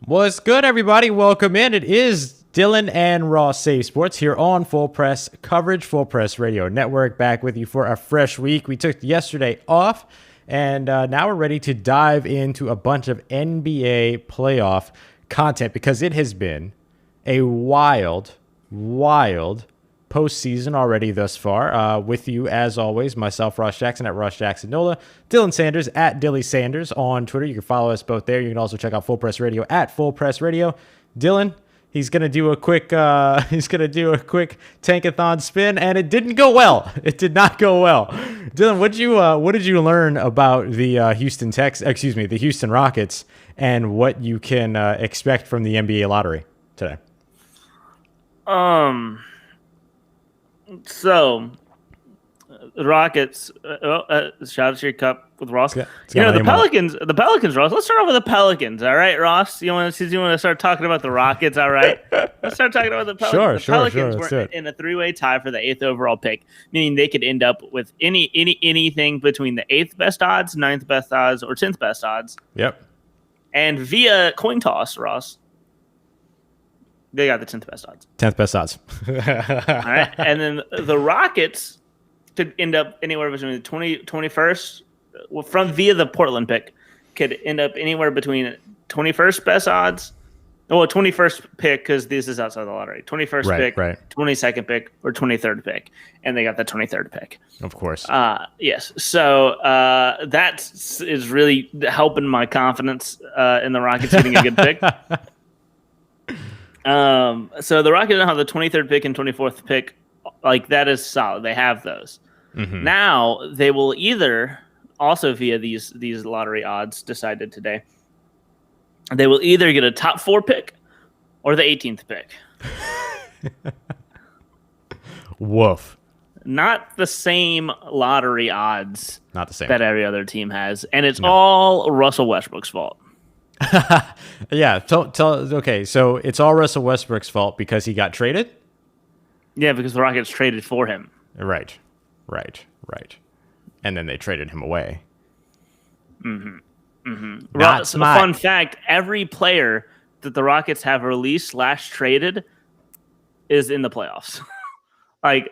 What's good, everybody? Welcome in. It is Dylan and Ross Save Sports here on Full Press Coverage, Full Press Radio Network, back with you for a fresh week. We took yesterday off, and now we're ready to dive into a bunch of NBA playoff content because it has been a wild postseason already thus far. With you, as always, myself, Ross Jackson at Ross Jackson Nola, Dylan Sanders at Dilly Sanders on Twitter. You can follow us both there. You can also check out Full Press Radio at Full Press Radio. Dylan, he's gonna do a quick tankathon spin, and it didn't go well. It did not go well. Dylan, what did you learn about the Houston Rockets, and what you can expect from the NBA lottery today? So, the Rockets, shout out to your cup with Ross. Yeah, the Pelicans, Ross. Let's start off with the Pelicans, all right, Ross? You want to start talking about the Rockets, all right? Let's start talking about the Pelicans. Sure. The Pelicans were in a three-way tie for the 8th overall pick, meaning they could end up with anything between the 8th best odds, 9th best odds, or 10th best odds. Yep. And via coin toss, Ross, they got the 10th best odds. 10th best odds. All right. And then the Rockets could end up anywhere between the 21st, via the Portland pick, could end up anywhere between 21st best odds, 21st pick, because this is outside the lottery, 21st pick, 22nd pick, or 23rd pick. And they got the 23rd pick. Of course. Yes. So that is really helping my confidence in the Rockets getting a good pick. So the Rockets don't have the 23rd pick and 24th pick. Like, that is solid. They have those. Mm-hmm. Now they will either, also via these lottery odds decided today, they will either get a top 4 pick or the 18th pick. Woof. Not the same lottery odds. Not the same that every other team has, and it's all Russell Westbrook's fault. Yeah. Okay. So it's all Russell Westbrook's fault because he got traded. Yeah, because the Rockets traded for him. Right. And then they traded him away. Not smart. Fun fact: every player that the Rockets have released / traded is in the playoffs. Like,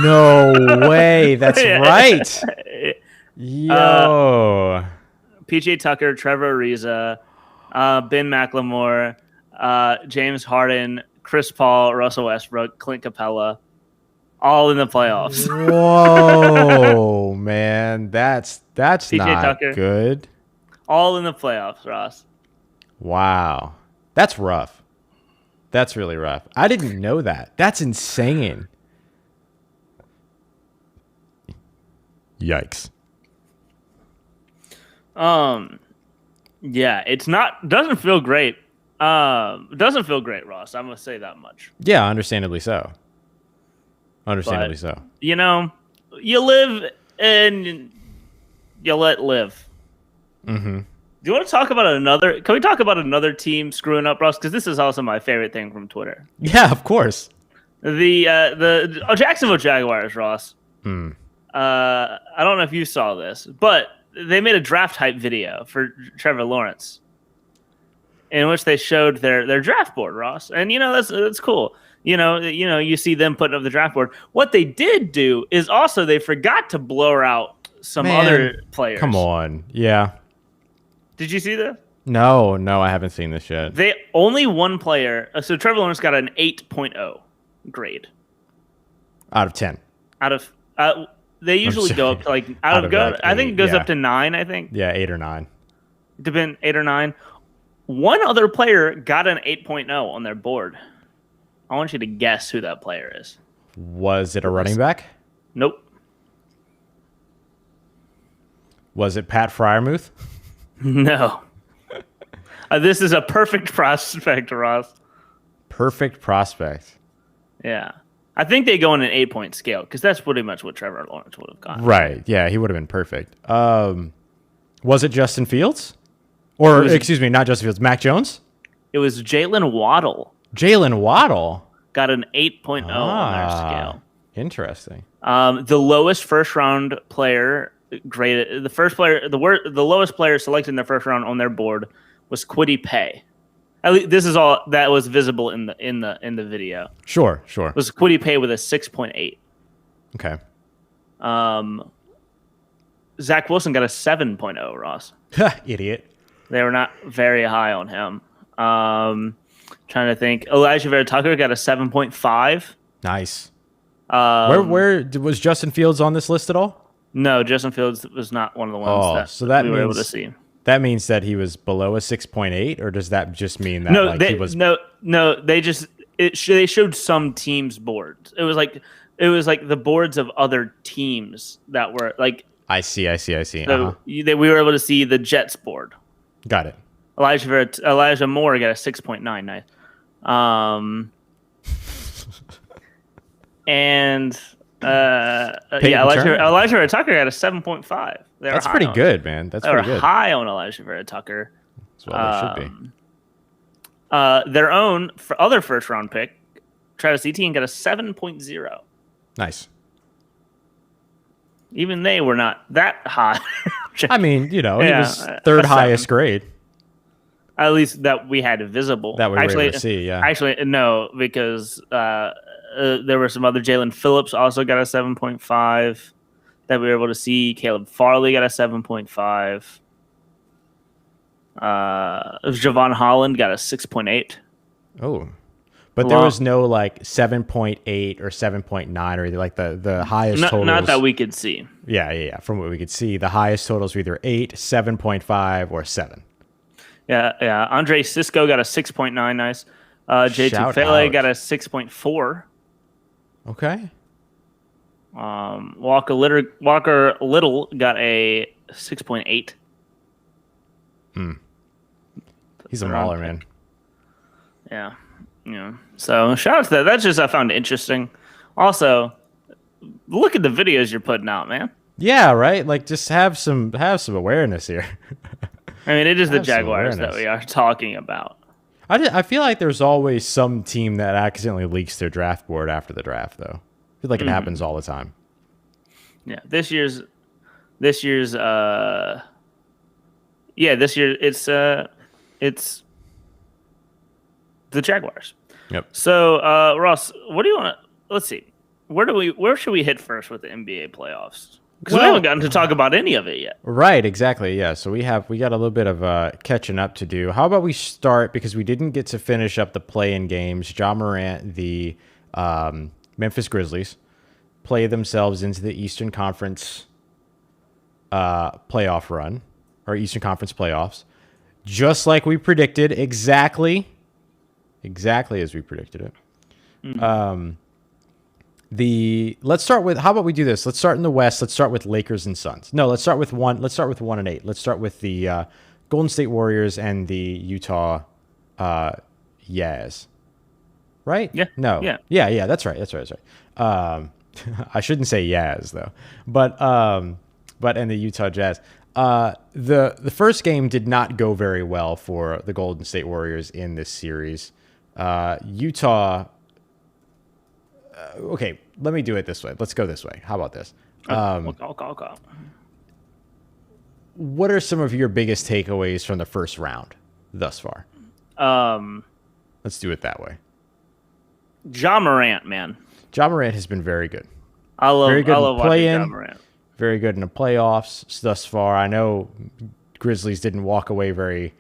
no way. That's right. Yo. PJ Tucker, Trevor Ariza, Ben McLemore, James Harden, Chris Paul, Russell Westbrook, Clint Capella, all in the playoffs. Whoa, man, that's PJ not Tucker, good. All in the playoffs, Ross. Wow, that's rough. That's really rough. I didn't know that. That's insane. Yikes. Yeah, doesn't feel great. Doesn't feel great, Ross. I'm gonna say that much. Yeah, understandably so. So. You live and you let live. Mm-hmm. Do you want to talk about another? Can we talk about another team screwing up, Ross? Because this is also my favorite thing from Twitter. Yeah, of course. The Jacksonville Jaguars, Ross. I don't know if you saw this, but they made a draft hype video for Trevor Lawrence, in which they showed their draft board, Ross, and that's cool. You see them putting up the draft board. What they did do is also they forgot to blow out some other players. Come on, yeah. Did you see this? No, I haven't seen this yet. They only one player. So Trevor Lawrence got an 8.0 grade out of 10. They usually go up to I think it goes up to 9. I think. Yeah, 8 or 9. Depend 8 or 9. One other player got an 8.0 on their board. I want you to guess who that player is. Was it a running back? Nope. Was it Pat Freiermuth? No. This is a perfect prospect, Ross. Perfect prospect. Yeah. I think they go on an 8-point scale because that's pretty much what Trevor Lawrence would have gotten. Right. Yeah, he would have been perfect. Was it Justin Fields? Or, excuse me, not Justin Fields, Mac Jones? It was Jalen Waddle. Jalen Waddle? Got an 8.0 on their scale. Interesting. The lowest first-round player graded, the lowest player selected in the first round on their board was Kwity Paye. At least this is all that was visible in the video. Sure. Was Kwity Paye with a 6.8. Okay. Zach Wilson got a 7.0, Ross. Idiot. They were not very high on him. Trying to think. Elijah Vera Tucker got a 7.5. Nice. Where was Justin Fields on this list at all? No, Justin Fields was not one of the ones we were able to see. That means that he was below a 6.8, or does that just mean that he was? No. They showed some teams' boards. It was like the boards of other teams that were like. I see. So we were able to see the Jets board. Got it. Elijah Moore got a 6.9. Nice. Elijah Vera Tucker got a 7.5. That's pretty good, man. That's pretty good. High on Elijah Vera Tucker. That's what they should be. Their own other first round pick, Travis Etienne, got a 7.0. Nice. Even they were not that high. I mean, he was third highest grade. At least that we had visible. That we were able to see, yeah. Actually, no, because there were some other. Jalen Phillips also got a 7.5 that we were able to see. Caleb Farley got a 7.5. Javon Holland got a 6.8. Oh. But there was no 7.8 or 7.9 or like the highest totals. Not that we could see. Yeah. From what we could see, the highest totals were either 8, 7.5, or 7. Yeah. Andre Cisco got a 6.9. Nice. J. Tufele got a 6.4. Okay. Walker Little got a 6.8. He's a mauler, man. Yeah. So shout out to that. That's just I found interesting. Also, look at the videos you're putting out, man. Yeah, right. Like, just have some awareness here. I mean, it is the Jaguars that we are talking about. I feel like there's always some team that accidentally leaks their draft board after the draft, though. I feel like it happens all the time. Yeah, this year it's the Jaguars. Yep. So, Ross, what do you want to? Let's see. Where should we hit first with the NBA playoffs? Because we haven't gotten to talk about any of it yet. Right, exactly. Yeah, so we got a little bit of catching up to do. How about we start, because we didn't get to finish up the play-in games. Ja Morant, the Memphis Grizzlies, play themselves into the Eastern Conference playoff run, or Eastern Conference playoffs, just like we predicted, exactly as we predicted it. Let's start with, how about we do this? Let's start in the West. Let's start with Lakers and Suns. No, let's start with 1 and 8. Let's start with the Golden State Warriors and the Utah Jazz. Right? Yeah. No. Yeah. That's right. I shouldn't say Jazz though, but and the Utah Jazz. The first game did not go very well for the Golden State Warriors in this series. Utah. Okay, let me do it this way. Let's go this way. How about this? What are some of your biggest takeaways from the first round thus far? Let's do it that way. Ja Morant, man. Ja Morant has been very good. I love watching Ja Morant. Very good in the playoffs thus far. I know Grizzlies didn't walk away very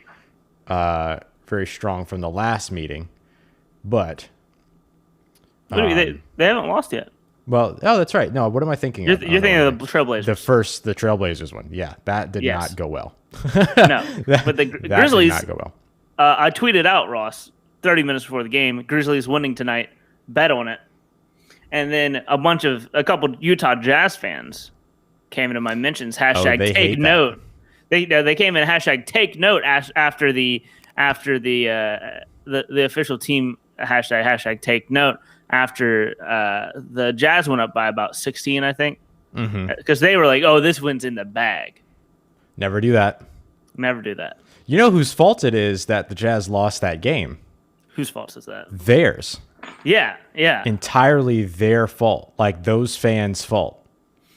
strong from the last meeting, but they haven't lost yet. Well, that's right. No, what am I thinking of? You're thinking of the Trailblazers. The Trailblazers one. Yeah, that did not go well. No, but the Grizzlies did not go well. I tweeted out, Ross, 30 minutes before the game, Grizzlies winning tonight, bet on it. And then a couple Utah Jazz fans came into my mentions, hashtag take note. They came in hashtag take note after the official team hashtag take note after the Jazz went up by about 16, I think. Because they were like, oh, this win's in the bag. Never do that. Never do that. You know whose fault it is that the Jazz lost that game? Whose fault is that? Theirs. Yeah. Entirely their fault. Like those fans' fault.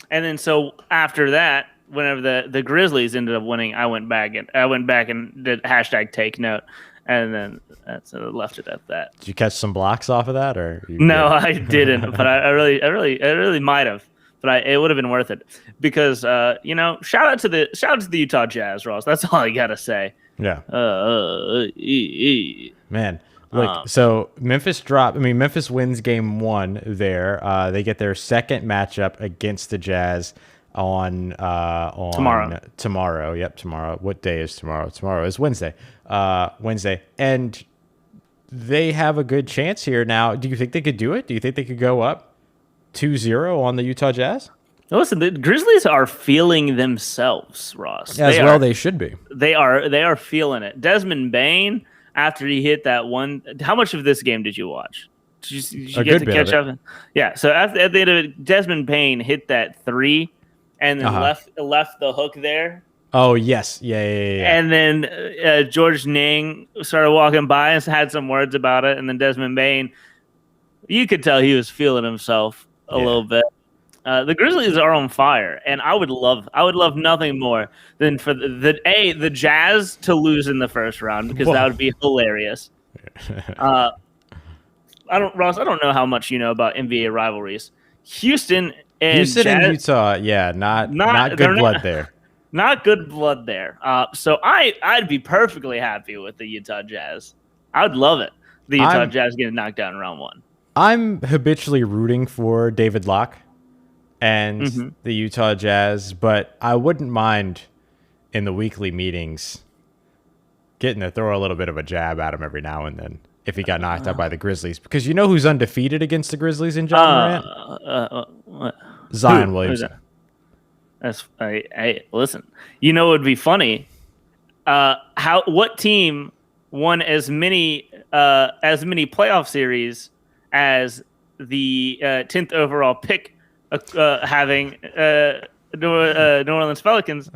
And then so after that, whenever the Grizzlies ended up winning, I went back and did hashtag take note. and then that's left it at that. Did you catch some blocks off of that, or No, I didn't, but I really might have. But it would have been worth it because shout out to the Utah Jazz, Ross. That's all I gotta say. Yeah. E. Man, look. So Memphis wins game 1 there. They get their second matchup against the Jazz on tomorrow. Tomorrow. Yep, tomorrow. What day is tomorrow? Tomorrow is Wednesday. Wednesday, and they have a good chance here. Now, do you think they could do it? Do you think they could go up 2-0 on the Utah Jazz? Listen, the Grizzlies are feeling themselves, Ross. They should be. They are feeling it. Desmond Bane, after he hit that one, how much of this game did you watch? Did you get to catch up? Yeah. So at the end of it, Desmond Bane hit that 3, and then left the hook there. Oh yes, yeah. And then George Ning started walking by and had some words about it, and then Desmond Bane, you could tell he was feeling himself a little bit. The Grizzlies are on fire, and I would love nothing more than for the Jazz to lose in the first round, because that would be hilarious. Ross, I don't know how much you know about NBA rivalries. Houston and Jazz, Utah, yeah, not good blood there. Not good blood there. So I'd be perfectly happy with the Utah Jazz. I would love it. The Utah Jazz getting knocked out in round 1. I'm habitually rooting for David Locke and the Utah Jazz, but I wouldn't mind in the weekly meetings getting to throw a little bit of a jab at him every now and then if he got knocked out by the Grizzlies. Because you know who's undefeated against the Grizzlies in John Morant? Zion Williamson. Listen. You know what would be funny? What team won as many playoff series as the 10th overall pick, having New Orleans Pelicans?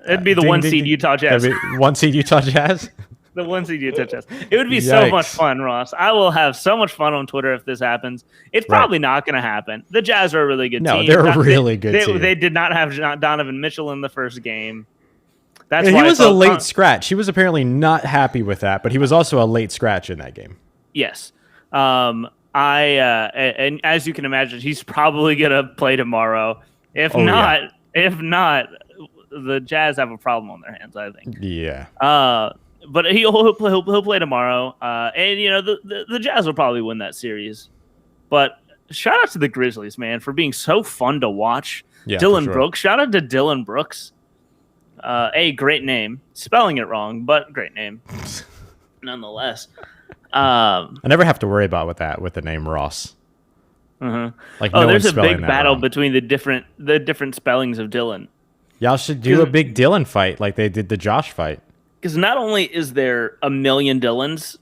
It'd be the 1 seed Utah Jazz. 1 seed Utah Jazz. The 1 seed Utah Jazz. It would be so much fun, Ross. I will have so much fun on Twitter if this happens. It's probably not going to happen. The Jazz are a really good team. No, they're a really good team. They did not have Donovan Mitchell in the first game. That's why he was a late scratch. He was apparently not happy with that, but he was also a late scratch in that game. Yes. And as you can imagine, he's probably going to play tomorrow. If not, the Jazz have a problem on their hands, I think. Yeah. But he'll play tomorrow, and the Jazz will probably win that series. But shout out to the Grizzlies, man, for being so fun to watch. Yeah, Dylan Brooks, shout out to Dylan Brooks. Great name, spelling it wrong, but great name nonetheless. I never have to worry about with the name Ross. Like there's a big battle between the different spellings of Dylan. Y'all should do a big Dylan fight like they did the Josh fight. Because not only is there a million Dylans,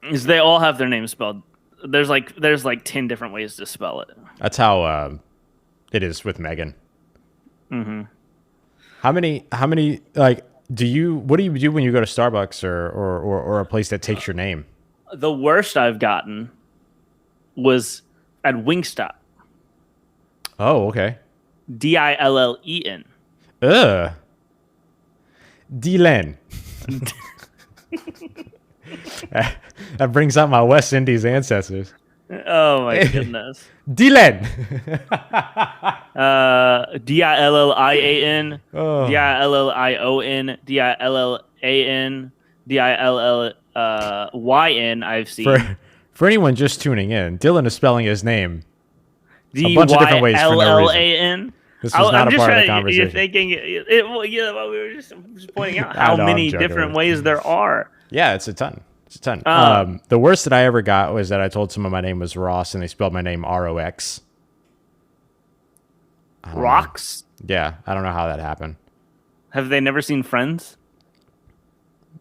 is they all have their names spelled. There's like 10 different ways to spell it. That's how it is with Megan. How many what do you do when you go to Starbucks or a place that takes your name? The worst I've gotten was at Wingstop. Oh, okay. Dillen. Ugh. Dylan. That brings out my West Indies ancestors. Oh my goodness. Dylan. Dillian. Dillion. Dillan. Dillyn. I've seen. For anyone just tuning in, Dylan is spelling his name a bunch of different ways for no reason. This was not a part of the conversation. You're thinking, we were just pointing out how many different ways there are. Yeah, it's a ton. The worst that I ever got was that I told someone my name was Ross, and they spelled my name ROX. Rocks? Yeah, I don't know how that happened. Have they never seen Friends?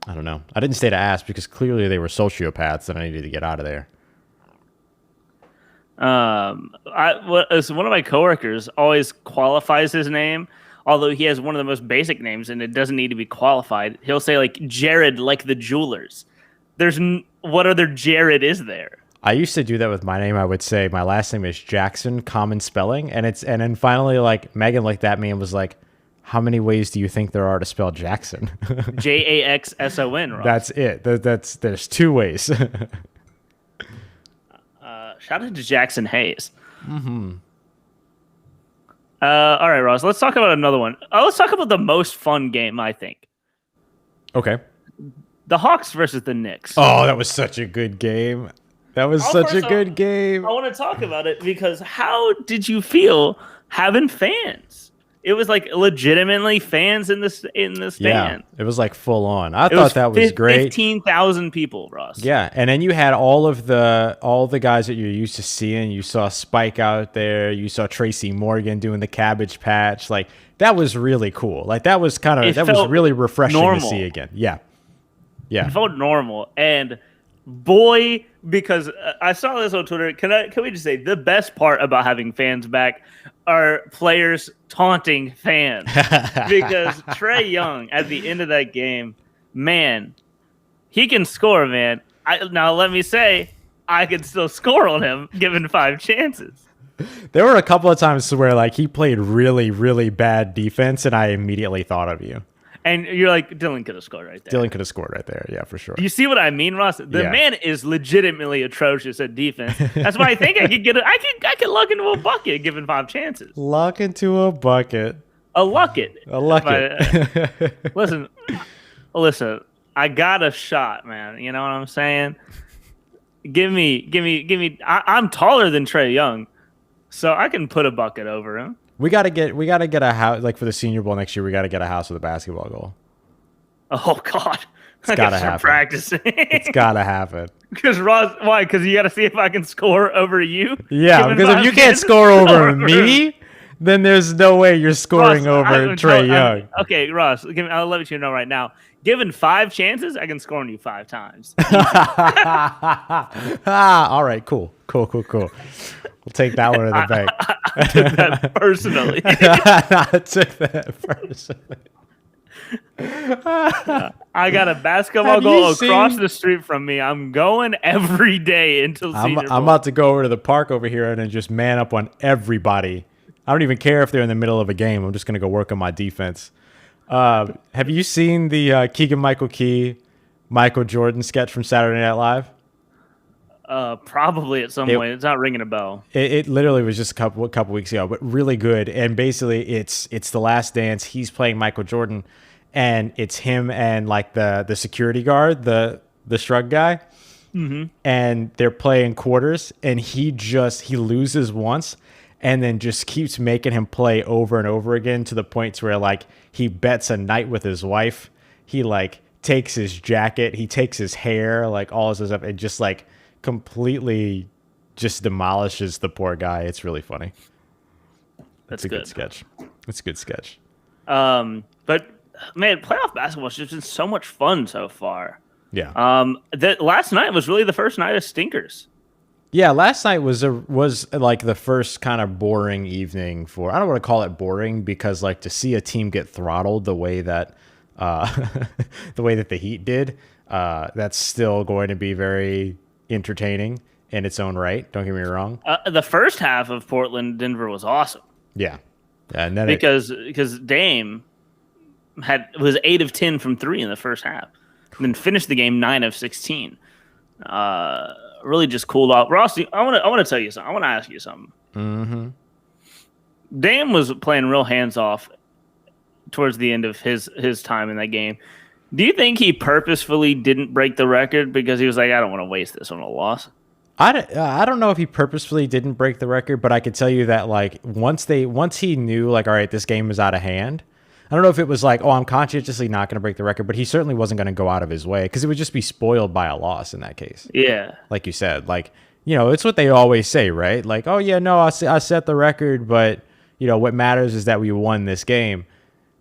I don't know. I didn't stay to ask because clearly they were sociopaths and I needed to get out of there. One of my coworkers always qualifies his name, although he has one of the most basic names and it doesn't need to be qualified. He'll say like Jared, like the jewelers. What other Jared is there? I used to do that with my name. I would say my last name is Jackson, common spelling, and then finally like Megan looked at me and was like, How many ways do you think there are to spell Jackson? Jaxson, Ross. That's it. There's 2 ways. Shout out to Jackson Hayes. All right, Ross. Let's talk about another one. Let's talk about the most fun game, I think. Okay. The Hawks versus the Knicks. Oh, that was such a good game. That was such a good game. I want to talk about it because how did you feel having fans? It was like legitimately fans in the stand. Yeah, it was like full on. I thought that was great. 15,000 people, Ross. Yeah, and then you had all the guys that you're used to seeing. You saw Spike out there. You saw Tracy Morgan doing the Cabbage Patch. Like that was really cool. Like that was really refreshing to see again. Yeah. It felt normal. And boy, because I saw this on Twitter. Can we just say the best part about having fans back are players taunting fans because Trae Young at the end of that game, man, he can score, man. Now let me say, I could still score on him given 5 chances. There were a couple of times where like he played really, really bad defense, and I immediately thought of you. And you're like, Dylan could have scored right there. Dylan could have scored right there. Yeah, for sure. You see what I mean, Ross? The man is legitimately atrocious at defense. That's why I think I could I could luck into a bucket given 5 chances. Luck into a bucket. A lucket. Listen. Listen. I got a shot, man. You know what I'm saying? Give me. I'm taller than Trae Young, so I can put a bucket over him. We gotta get a house, like for the Senior Bowl next year. We gotta get a house with a basketball goal. Oh God, it's gotta happen. Practicing. It's gotta happen. Because Ross, why? Because you gotta see if I can score over you. Yeah, because if you can't score over me, then there's no way you're scoring over Trae Young. Okay, Ross, I'll let you know right now. Given 5 chances, I can score on you 5 times. All right, cool. We'll take that one to the bank. I took that personally. I took that personally. I got a basketball goal across the street from me. I'm going every day until Senior Bowl. I'm about to go over to the park over here and then just man up on everybody. I don't even care if they're in the middle of a game. I'm just going to go work on my defense. Have you seen the Keegan-Michael Key, Michael Jordan sketch from Saturday Night Live? Probably at some point. It's not ringing a bell. It literally was just a couple weeks ago, but really good. And basically, it's The Last Dance. He's playing Michael Jordan, and it's him and like the security guard, the shrug guy, and they're playing quarters, and he loses once, and then just keeps making him play over and over again to the point where like he bets a night with his wife. He like takes his jacket, he takes his hair, like all his stuff, and just like completely just demolishes the poor guy. It's really funny. That's a good sketch. It's a good sketch. But man, playoff basketball has just been so much fun so far. Yeah. That last night was really the first night of stinkers. Yeah, last night was like the first kind of boring evening for. I don't want to call it boring because like to see a team get throttled the way that the Heat did, that's still going to be very entertaining in its own right. Don't get me wrong. The first half of Portland Denver was awesome. Yeah, and then because Dame was 8 of 10 from 3 in the first half, and then finished the game 9 of 16. Really just cooled off. Ross, I want to tell you something. I want to ask you something. Mm-hmm. Dame was playing real hands off towards the end of his time in that game. Do you think he purposefully didn't break the record because he was like, I don't want to waste this on a loss? I don't know if he purposefully didn't break the record, but I could tell you that like once he knew like, all right, this game is out of hand. I don't know if it was like, oh, I'm consciously not going to break the record, but he certainly wasn't going to go out of his way because it would just be spoiled by a loss in that case. Yeah. Like you said, like, you know, it's what they always say, right? Like, oh, yeah, no, I set the record, but, you know, what matters is that we won this game.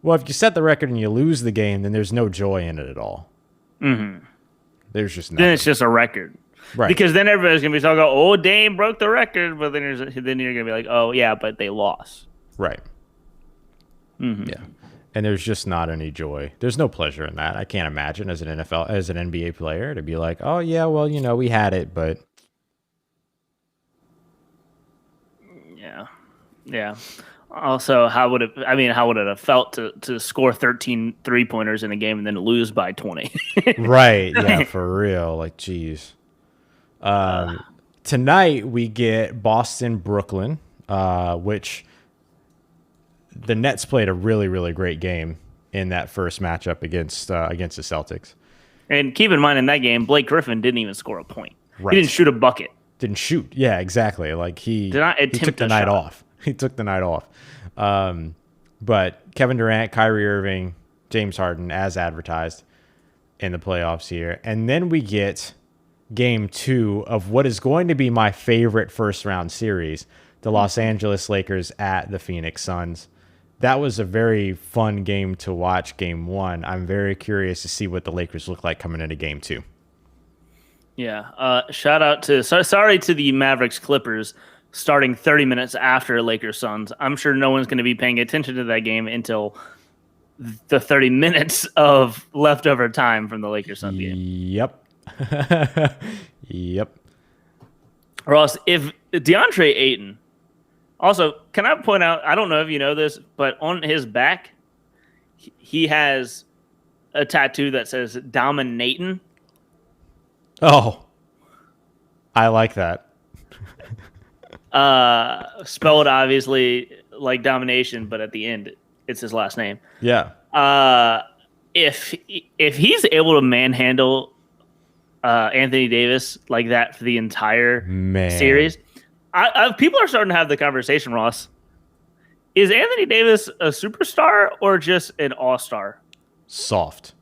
Well, if you set the record and you lose the game, then there's no joy in it at all. Mm-hmm. There's just nothing. Then it's just a record. Right. Because then everybody's going to be talking, oh, Dame broke the record, but then you're going to be like, oh, yeah, but they lost. Right. Mm-hmm. Yeah. And there's just not any joy. There's no pleasure in that. I can't imagine as an NBA player to be like, oh, yeah, well, you know, we had it, but. Yeah. Also, how would it have felt to score 13 3-pointers in a game and then lose by 20? Right. Yeah, for real. Like, geez. Tonight we get Boston, Brooklyn, which the Nets played a really, really great game in that first matchup against the Celtics. And keep in mind, in that game, Blake Griffin didn't even score a point. Right. He didn't shoot a bucket. Didn't shoot. Yeah, exactly. Like he took the night off. He took the night off. But Kevin Durant, Kyrie Irving, James Harden, as advertised in the playoffs here. And then we get game 2 of what is going to be my favorite first round series, the Los Angeles Lakers at the Phoenix Suns. That was a very fun game to watch, game 1. I'm very curious to see what the Lakers look like coming into game 2. Yeah. Shout out to sorry to the Mavericks Clippers starting 30 minutes after Lakers Suns. I'm sure no one's going to be paying attention to that game until the 30 minutes of leftover time from the Lakers Suns game. Yep. Yep. Ross, if DeAndre Ayton, also, can I point out, I don't know if you know this, but on his back, he has a tattoo that says Dominatin'. Oh, I like that. Spelled obviously like domination, but at the end, it's his last name. Yeah. If he's able to manhandle Anthony Davis like that for the entire series, people are starting to have the conversation, Ross. Is Anthony Davis a superstar or just an all-star? Soft.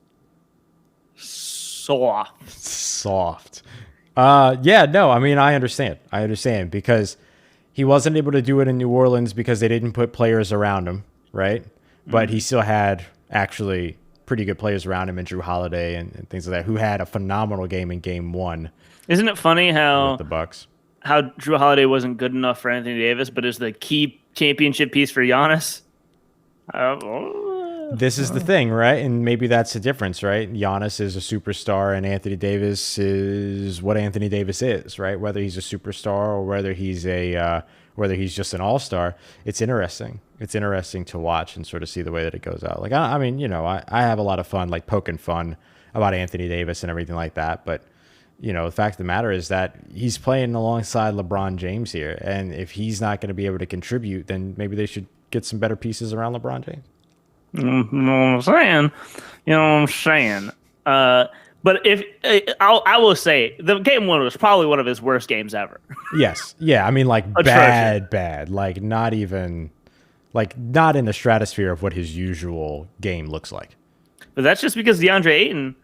Yeah, no, I mean, I understand because he wasn't able to do it in New Orleans because they didn't put players around him, right? But he still had actually pretty good players around him in Drew Holiday and things like that, who had a phenomenal game in game 1. Isn't it funny how the Bucks, how Drew Holiday wasn't good enough for Anthony Davis, but is the key championship piece for Giannis? This is the thing, right? And maybe that's the difference, right? Giannis is a superstar and Anthony Davis is what Anthony Davis is, right? Whether he's a superstar or whether he's just an all-star, it's interesting. It's interesting to watch and sort of see the way that it goes out. Like, I mean, you know, I have a lot of fun, like poking fun about Anthony Davis and everything like that. But, you know, the fact of the matter is that he's playing alongside LeBron James here. And if he's not going to be able to contribute, then maybe they should get some better pieces around LeBron James. You know what I'm saying? But if I will say, the game 1 was probably one of his worst games ever. Yes. Yeah. I mean, like bad. Like not in the stratosphere of what his usual game looks like. But that's just because DeAndre Ayton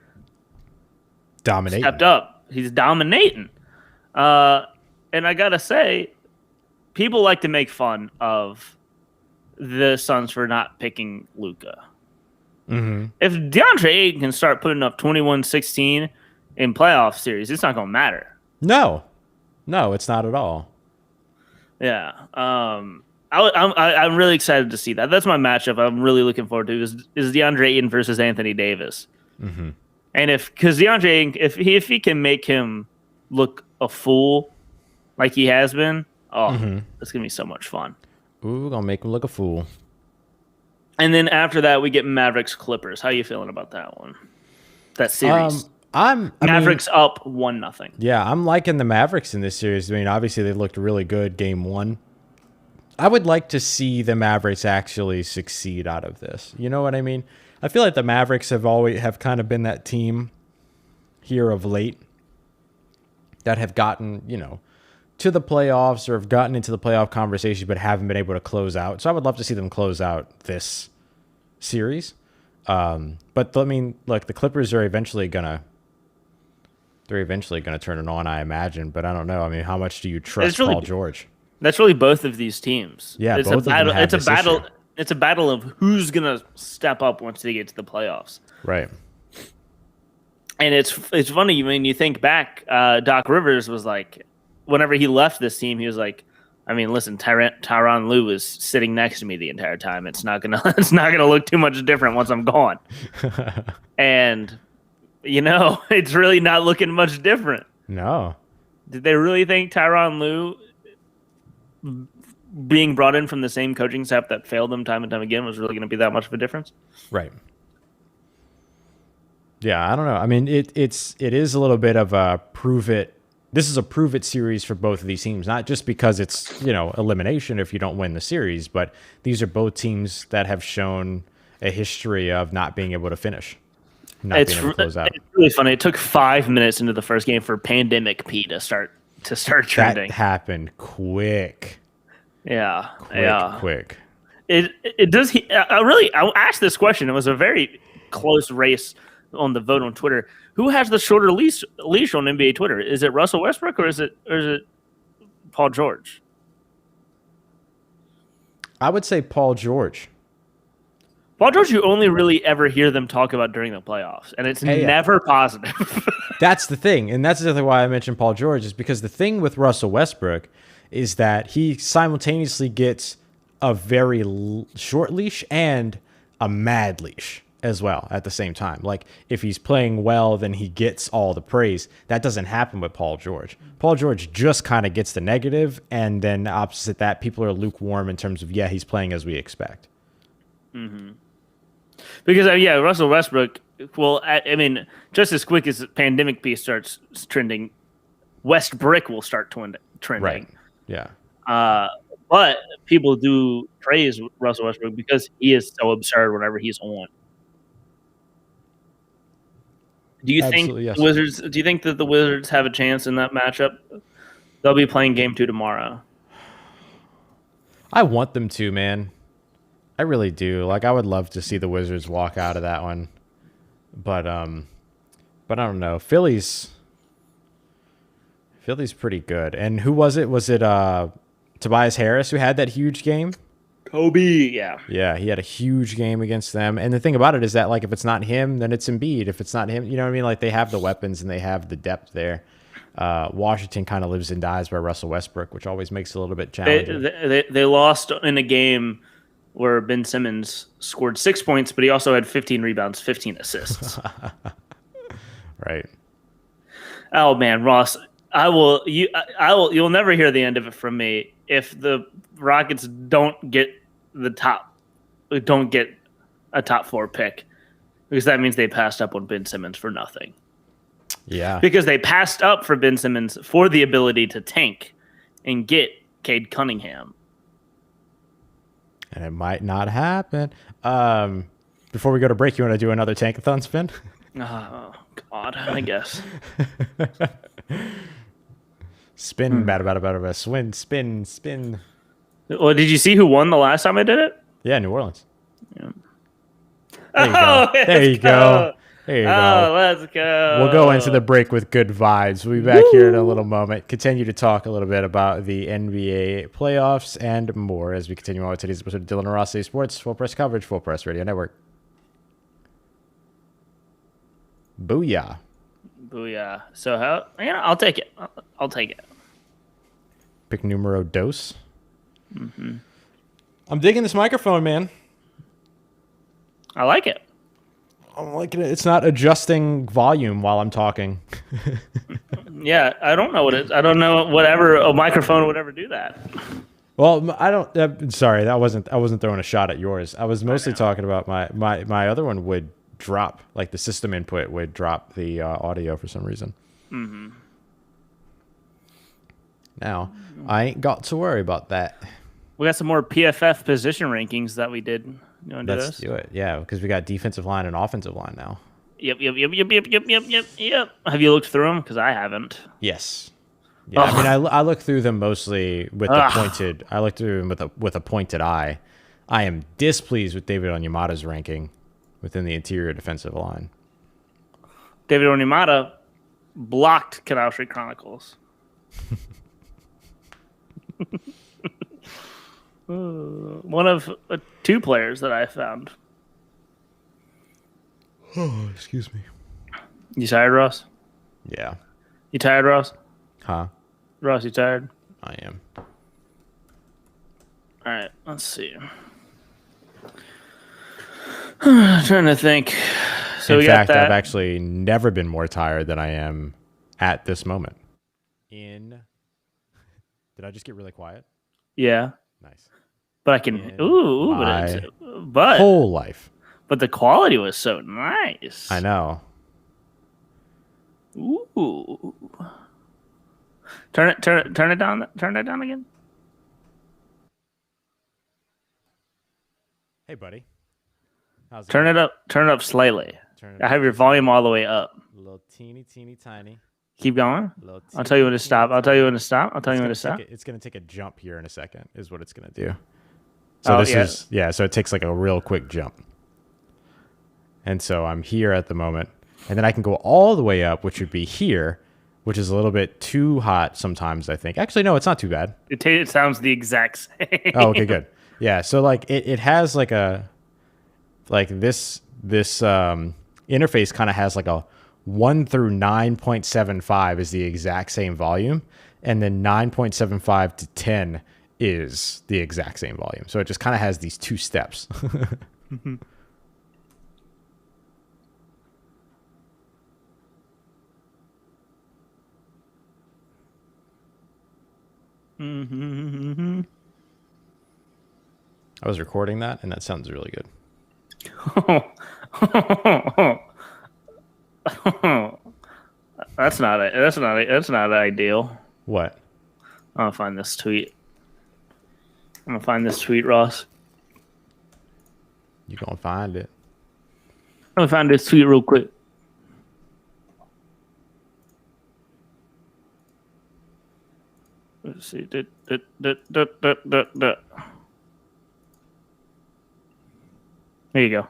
stepped up. He's dominating. And I gotta say, people like to make fun of the Suns for not picking Luka. Mm-hmm. If DeAndre Ayton can start putting up 21-16 in playoff series, it's not going to matter. No, it's not at all. Yeah. I'm really excited to see that. That's my matchup I'm really looking forward to is DeAndre Ayton versus Anthony Davis. Mm-hmm. And because DeAndre Ayton, if he can make him look a fool like he has been, it's going to be so much fun. Ooh, gonna make him look a fool. And then after that, we get Mavericks Clippers. How you feeling about that one? That series. Mavericks up 1-0. Yeah, I'm liking the Mavericks in this series. I mean, obviously they looked really good game 1. I would like to see the Mavericks actually succeed out of this. You know what I mean? I feel like the Mavericks have kind of been that team here of late that have gotten, you know, to the playoffs or have gotten into the playoff conversation but haven't been able to close out. So I would love to see them close out this series. But I mean, look, the Clippers are eventually gonna turn it on, I imagine. But I don't know. I mean, how much do you trust Paul George? That's really both of these teams. Yeah, it's both a battle. of them have It's a this battle. issue. It's a battle of who's gonna step up once they get to the playoffs. Right. And it's funny when you think back. Doc Rivers was like, whenever he left this team, he was like, I mean, listen, Tyronn Lue was sitting next to me the entire time. It's not gonna look too much different once I'm gone. And you know, it's really not looking much different. No. Did they really think Tyronn Lue being brought in from the same coaching staff that failed them time and time again was really going to be that much of a difference. Right. Yeah, I don't know. I mean, it is a little bit of a prove it. This is a prove it series for both of these teams, not just because it's, elimination if you don't win the series, but these are both teams that have shown a history of not being able to finish, not being able to close out. It's really funny. It took 5 minutes into the first game for Pandemic P to start trending. That happened quick. Yeah. Quick. It does. I asked this question. It was a very close race on the vote on Twitter. Who has the shorter leash on NBA Twitter? Is it Russell Westbrook or is it Paul George? I would say Paul George. Paul George, you only really ever hear them talk about during the playoffs, and it's never positive. That's the thing, and that's exactly why I mentioned Paul George, is because the thing with Russell Westbrook is that he simultaneously gets a very short leash and a mad leash as well at the same time. Like, if he's playing well, then he gets all the praise. That doesn't happen with Paul George. Paul George just kind of gets the negative, and then opposite that, people are lukewarm in terms of, he's playing as we expect. Mm-hmm. Because, Russell Westbrook, well, I mean, just as quick as Pandemic Piece starts trending, Westbrick will start trending. Right, yeah. But people do praise Russell Westbrook because he is so absurd whenever he's on. Do you think Wizards? Do you think that the Wizards have a chance in that matchup? They'll be playing Game 2 tomorrow. I want them to, man. I really do. Like, I would love to see the Wizards walk out of that one, but I don't know. Philly's pretty good. And who was it? Was it Tobias Harris who had that huge game? Kobe, yeah. Yeah, he had a huge game against them. And the thing about it is that, like, if it's not him, then it's Embiid. If it's not him, you know what I mean? Like, they have the weapons and they have the depth there. Washington kind of lives and dies by Russell Westbrook, which always makes it a little bit challenging. They lost in a game where Ben Simmons scored 6 points, but he also had 15 rebounds, 15 assists. Right. Oh man, Ross, you'll never hear the end of it from me if the Rockets don't get a top 4 pick, because that means they passed up on Ben Simmons for nothing. Yeah. Because they passed up for Ben Simmons for the ability to tank and get Cade Cunningham. And it might not happen. Before we go to break, you want to do another tankathon spin? Oh, God, I guess. Spin, bada, swing, spin. Well, did you see who won the last time I did it? Yeah, New Orleans. Yeah. There you go. Let's go. We'll go into the break with good vibes. We'll be back here in a little moment. Continue to talk a little bit about the NBA playoffs and more as we continue on with today's episode of Dylan and Ross Say Sports, Full Press Coverage, Full Press Radio Network. Booyah. So I'll take it. I'll take it. Pick numero dos. Mm-hmm. I'm digging this microphone, man. I like it. I'm liking it. It's not adjusting volume while I'm talking. Yeah, I don't know what it is. I don't know whatever a microphone would ever do that. Well, I don't. Sorry, I wasn't throwing a shot at yours. I was mostly talking about my other one would drop, like the system input would drop the audio for some reason. Mm-hmm. Now, I ain't got to worry about that. We got some more PFF position rankings that we did. You want to do this? Let's do it. Yeah, because we got defensive line and offensive line now. Yep. Have you looked through them? Because I haven't. Yes. Yeah, I mean, I look through them mostly with the pointed. I look through them with a pointed eye. I am displeased with David Onyemata's ranking within the interior defensive line. David Onyemata blocked Canal Street Chronicles. One of 2 players that I found. Oh, excuse me. You tired, Ross? Yeah. You tired, Ross? Huh? Ross, you tired? I am. All right, let's see. Trying to think. So in fact, I've actually never been more tired than I am at this moment. Did I just get really quiet? Yeah. Nice. But I can. My But whole life. but the quality was so nice. I know. Ooh. Turn it down. Turn that down again. Hey, buddy. How's it Turn going? it up. Turn it up slightly. Turn it I have your volume all the way up. a little teeny tiny. Keep going. Little I'll tell you when to teeny, stop. I'll tell you when to stop. I'll tell you when to It's stop. it's gonna take a jump here in a second. Is what it's gonna do. So Oh, this yeah. is So it takes like a real quick jump. And so I'm here at the moment, and then I can go all the way up, which would be here, which is a little bit too hot sometimes. I think. Actually, no, it's not too bad. It sounds the exact same. Oh, okay, good. Yeah, so like it has like this interface kind of has like a 1 through 9.75 is the exact same volume, and then 9.75 to 10 is the exact same volume. So it just kind of has these two steps. Mm-hmm. I was recording that, and that sounds really good. That's not ideal. What? I'm gonna find this tweet. Ross. You gonna find it? I'm gonna find this tweet real quick. Let's see. There you go.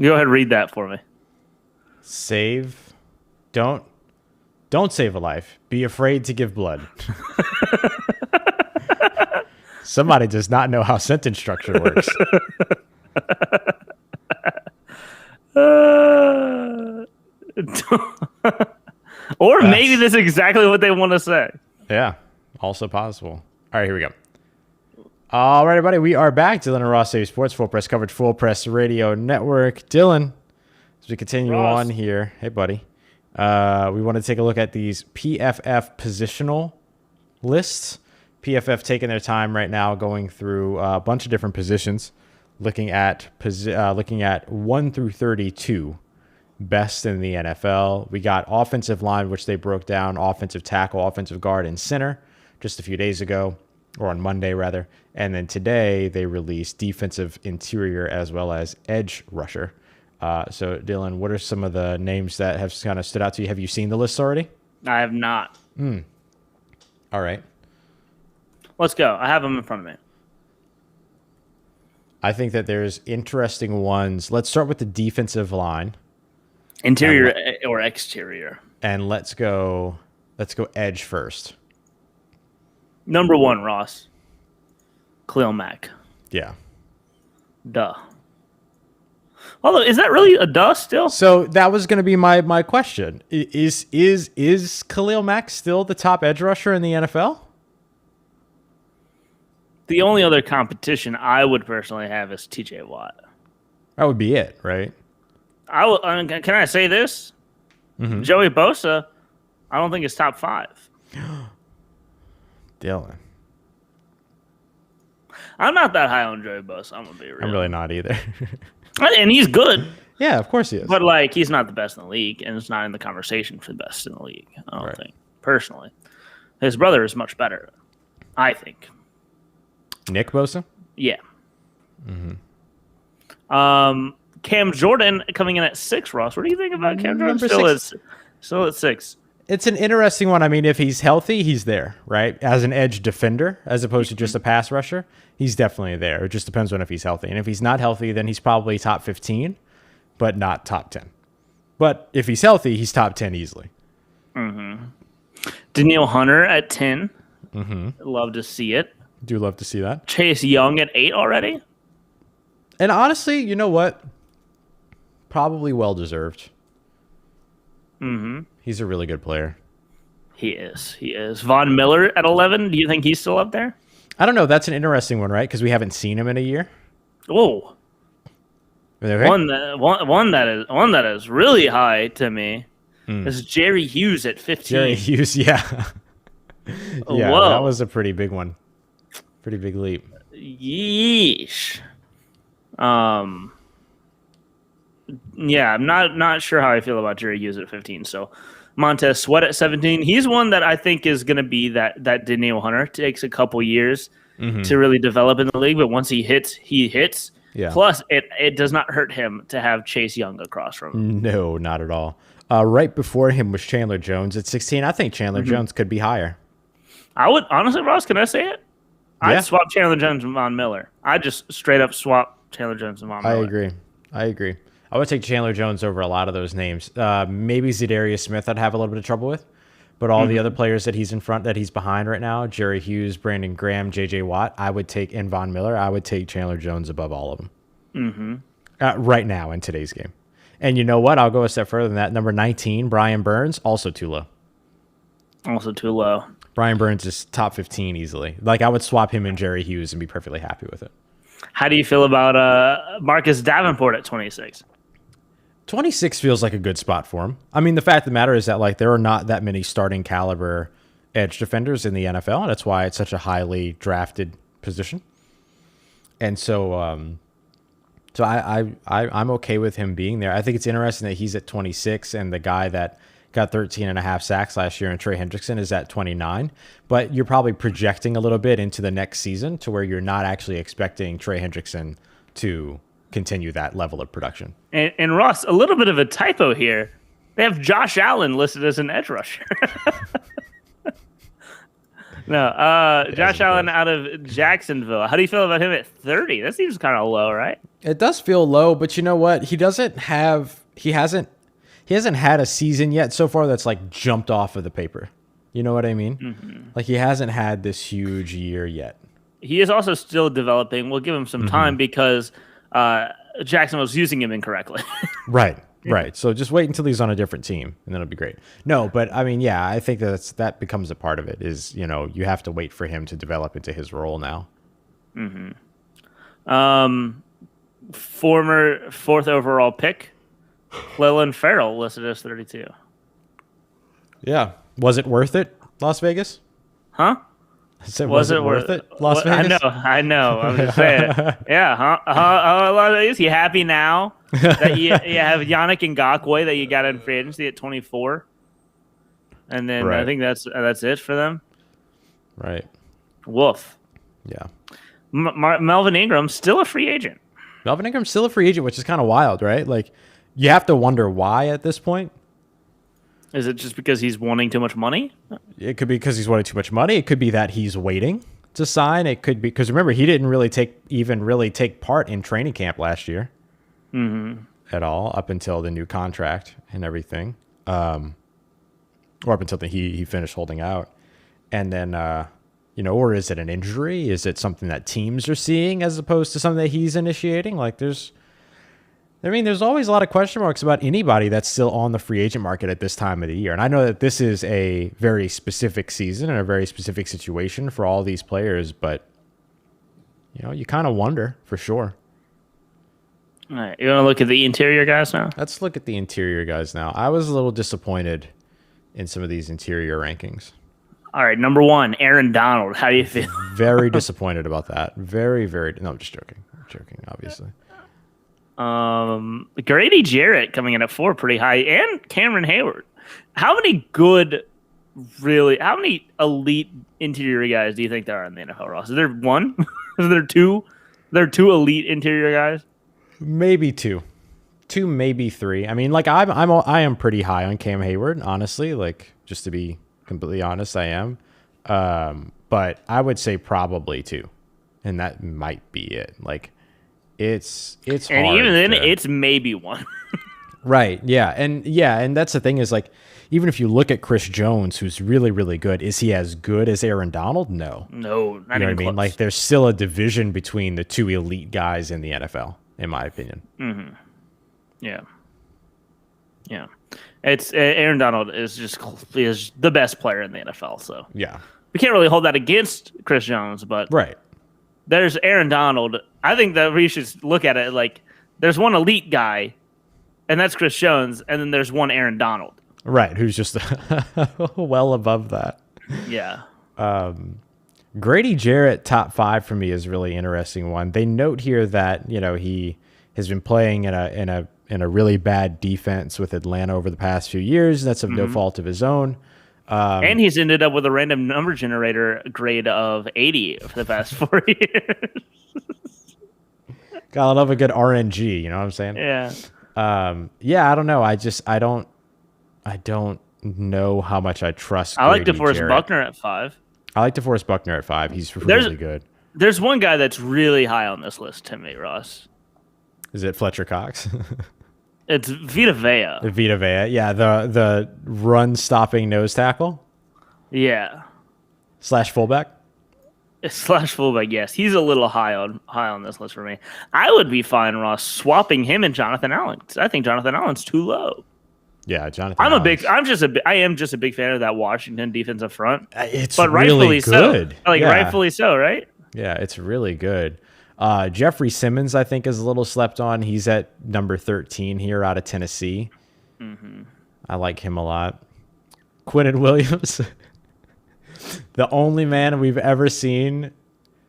Go ahead and read that for me. Save. Don't save a life. Be afraid to give blood. Somebody does not know how sentence structure works. Or maybe that's exactly what they want to say. Yeah, also possible. All right, here we go. All right, everybody, we are back. Dylan and Ross Save Sports, Full Press Coverage, Full Press Radio Network. Dylan, as we continue Ross. on here, hey, buddy, we want to take a look at these PFF positional lists. PFF taking their time right now, going through a bunch of different positions, looking at 1 through 32 best in the NFL. We got offensive line, which they broke down, offensive tackle, offensive guard, and center just a few days ago, or on Monday rather. And then today they released defensive interior as well as edge rusher. So Dylan, what are some of the names that have kind of stood out to you? Have you seen the list already? I have not. All right. Let's go. I have them in front of me. I think that there's interesting ones. Let's start with the defensive line. Interior or exterior? And let's go edge first. Number 1, Ross. Khalil Mack. Yeah. Duh. Although, is that really a duh still? So that was going to be my question. Is Khalil Mack still the top edge rusher in the NFL? The only other competition I would personally have is TJ Watt. That would be it, right? Can I say this? Mm-hmm. Joey Bosa, I don't think is top 5. Dylan. I'm not that high on Joey Bosa. I'm gonna be real. I'm really not either. And he's good, Yeah, of course he is. but like he's not the best in the league, and it's not in the conversation for the best in the league. I don't Right. think personally. His brother is much better, I think. Nick Bosa? Yeah. Mm-hmm. Cam Jordan coming in at 6. Ross, what do you think about Cam Jordan? Number Still at 6. It's an interesting one. I mean, if he's healthy, he's there, right? As an edge defender, as opposed to just a pass rusher, he's definitely there. It just depends on if he's healthy. And if he's not healthy, then he's probably top 15, but not top 10. But if he's healthy, he's top 10 easily. Daniil Hunter at 10. Mm-hmm. Love to see it. Do love to see that. Chase Young at 8 already. And honestly, you know what? Probably well-deserved. Mm-hmm. He's a really good player. He is. Von Miller at 11. Do you think he's still up there? I don't know. That's an interesting one, right? Because we haven't seen him in a year. Oh, Okay. one that is really high to me is Jerry Hughes at 15. Jerry Hughes, yeah. Yeah, Whoa. that was a pretty big one. Pretty big leap. Yeesh. Yeah, I'm not sure how I feel about Jerry Hughes at 15. So Montez Sweat at 17. He's one that I think is going to be that Danielle Hunter. It takes a couple years to really develop in the league, but once he hits, he hits. Yeah. Plus, it does not hurt him to have Chase Young across from him. No, not at all. Right before him was Chandler Jones at 16. I think Chandler Jones could be higher. I would honestly, Ross, can I say it? Yeah. I'd swap Chandler Jones and Von Miller. I'd just straight up swap Chandler Jones and Von Miller. I agree. I would take Chandler Jones over a lot of those names. Maybe Zadarius Smith I'd have a little bit of trouble with. But all the other players that he's behind right now, Jerry Hughes, Brandon Graham, J.J. Watt, and Von Miller, I would take Chandler Jones above all of them. Right now in today's game. And you know what? I'll go a step further than that. Number 19, Brian Burns, also too low. Also too low. Brian Burns is top 15 easily. Like, I would swap him and Jerry Hughes and be perfectly happy with it. How do you feel about Marcus Davenport at 26? 26 feels like a good spot for him. I mean, the fact of the matter is that, like, there are not that many starting caliber edge defenders in the NFL. And that's why it's such a highly drafted position. And so, I'm okay with him being there. I think it's interesting that he's at 26 and the guy that got 13 and a half sacks last year and Trey Hendrickson is at 29. But you're probably projecting a little bit into the next season to where you're not actually expecting Trey Hendrickson to continue that level of production. And Ross, a little bit of a typo here. They have Josh Allen listed as an edge rusher. No, Josh Allen out of Jacksonville. How do you feel about him at 30? That seems kind of low, right? It does feel low, but you know what? He hasn't had a season yet so far that's like jumped off of the paper. You know what I mean? Like, he hasn't had this huge year yet. He is also still developing. We'll give him some time because Jacksonville's using him incorrectly. Right. So just wait until he's on a different team, and then it'll be great. No, but I mean, yeah, I think that becomes a part of it. Is, you know, you have to wait for him to develop into his role now. Former 4th overall pick, Clelin Ferrell, listed as 32. Yeah, was it worth it, Las Vegas? Huh? I said, was it worth it, Las Vegas? I know. I'm just saying. Yeah, huh? Is you happy now that you have Yannick Ngakoue that you got in free agency at 24? And then Right. I think that's it for them. Right. Woof. Yeah. Melvin Ingram, still a free agent. Melvin Ingram's still a free agent, which is kind of wild, right? Like, you have to wonder why at this point. Is it just because he's wanting too much money? It could be because he's wanting too much money. It could be that he's waiting to sign. It could be because, remember, he didn't really take part in training camp last year at all, up until the new contract and everything, or up until he finished holding out. And then, or is it an injury? Is it something that teams are seeing as opposed to something that he's initiating? Like, there's always a lot of question marks about anybody that's still on the free agent market at this time of the year. And I know that this is a very specific season and a very specific situation for all these players, but, you kind of wonder for sure. All right, you want to look at the interior guys now? Let's look at the interior guys now. I was a little disappointed in some of these interior rankings. All right, number 1, Aaron Donald. How do you feel? Very disappointed about that. Very, very. No, I'm just joking. I'm joking, obviously. Grady Jarrett coming in at 4, pretty high, and Cameron Hayward. How many elite interior guys do you think there are in the NFL, Ross? Is there one? Is there two? There are 2 elite interior guys? Maybe 2, maybe 3. I mean, like, I am pretty high on Cam Hayward, honestly. Like, just to be completely honest, I am. But I would say probably 2, and that might be it. Like, it's hard. And even then, it's maybe 1. Right. Yeah. And that's the thing is, like, even if you look at Chris Jones, who's really, really good, is he as good as Aaron Donald? No. No, not you know what I even mean? close. Like, there's still a division between the 2 elite guys in the NFL, in my opinion. Mm-hmm. Yeah. Yeah. It's Aaron Donald is the best player in the NFL. So Yeah. we can't really hold that against Chris Jones, but Right. there's Aaron Donald. I think that we should look at it like there's one elite guy, and that's Chris Jones, and then there's one Aaron Donald. Right. Who's just well above that. Yeah. Grady Jarrett, top 5 for me, is a really interesting one. They note here that he has been playing in a really bad defense with Atlanta over the past few years. That's of no fault of his own. And he's ended up with a random number generator grade of 80 for the past 4 years. Gotta love a good RNG. You know what I'm saying? Yeah. Yeah. I don't know. I don't know how much I trust. I like Grady DeForest Jarrett. Buckner at 5. I like DeForest Buckner at 5. He's really good. There's one guy that's really high on this list to me, Ross. Is it Fletcher Cox? It's Vita Vea. Vita Vea. Yeah, the run stopping nose tackle Yeah. / fullback. / fullback, yes. He's a little high on this list for me. I would be fine, Ross, swapping him and Jonathan Allen. I think Jonathan Allen's too low. Yeah, Jonathan. I am just a big fan of that Washington defensive front. It's but really rightfully good. So. Yeah. Rightfully so, right? Yeah, it's really good. Jeffrey Simmons, I think, is a little slept on. He's at number 13 here out of Tennessee. I like him a lot. Quinnen Williams, the only man we've ever seen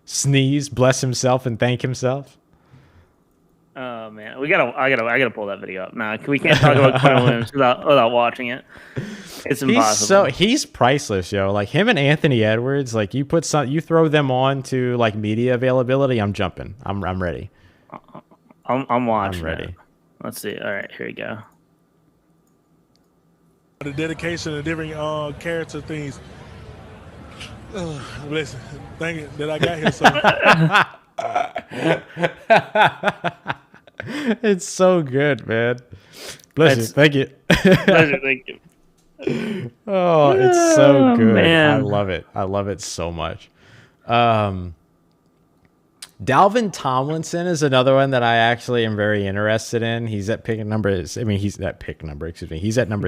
sneeze, bless himself, and thank himself. Oh man, I gotta pull that video up. Nah, we can't talk about Quinnen Williams without watching it. It's impossible. He's priceless, yo. Like him and Anthony Edwards, like you throw them on to like media availability, I'm jumping. I'm ready. I'm watching. I'm ready. It. Let's see. All right, here we go. The dedication and different character things. Listen, thank you that I got here. It's so good, man. Bless you. Thank you. Pleasure, thank you. Oh, it's so good. Man. I love it. I love it so much. Dalvin Tomlinson is another one that I actually am very interested in. He's at number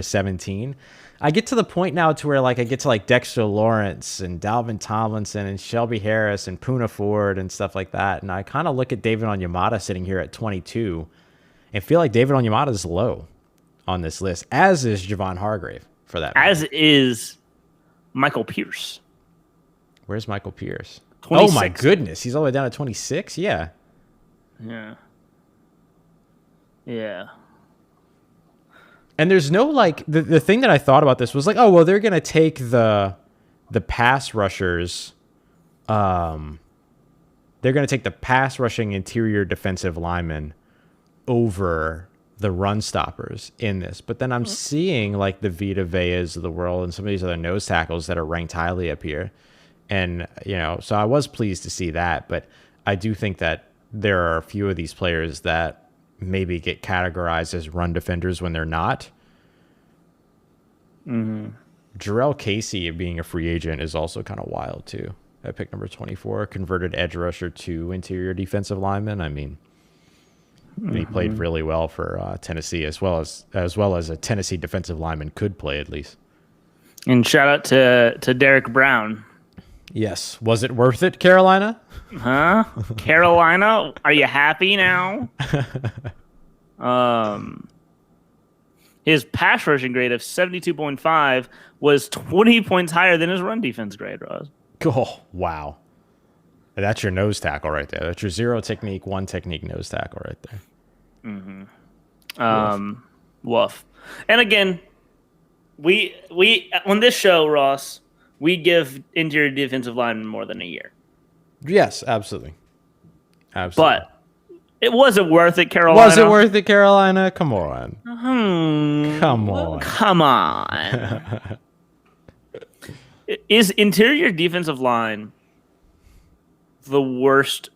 17. I get to the point now to where like I get to like Dexter Lawrence and Dalvin Tomlinson and Shelby Harris and Poona Ford and stuff like that. And I kind of look at David Onyemata sitting here at 22 and feel like David Onyemata is low on this list, as is Javon Hargrave for that matter. As is Michael Pierce. Where's Michael Pierce? 26. Oh my goodness, he's all the way down to 26. Yeah. And there's no like the thing that I thought about this was like, oh well, they're gonna take the pass rushers, they're gonna take the pass rushing interior defensive linemen over the run stoppers in this. But then I'm seeing like the Vita Veas of the world and some of these other nose tackles that are ranked highly up here. And, so I was pleased to see that, but I do think that there are a few of these players that maybe get categorized as run defenders when they're not. Jarrell Casey being a free agent is also kind of wild too. At pick number 24, converted edge rusher to interior defensive lineman. I mean, he played really well for Tennessee, as well as a Tennessee defensive lineman could play at least. And shout out to Derek Brown. Yes. Was it worth it, Carolina? Huh? Carolina, are you happy now? His pass rushing grade of 72.5 was 20 points higher than his run defense grade, Ross. Oh, wow. That's your nose tackle right there. That's your 0 technique, 1 technique nose tackle right there. Woof. And again, we on this show, Ross, we give interior defensive linemen more than a year. Yes, absolutely. Absolutely. But it wasn't worth it, Carolina. Was it worth it, Carolina? Come on. Come on. Come on. Is interior defensive line the worst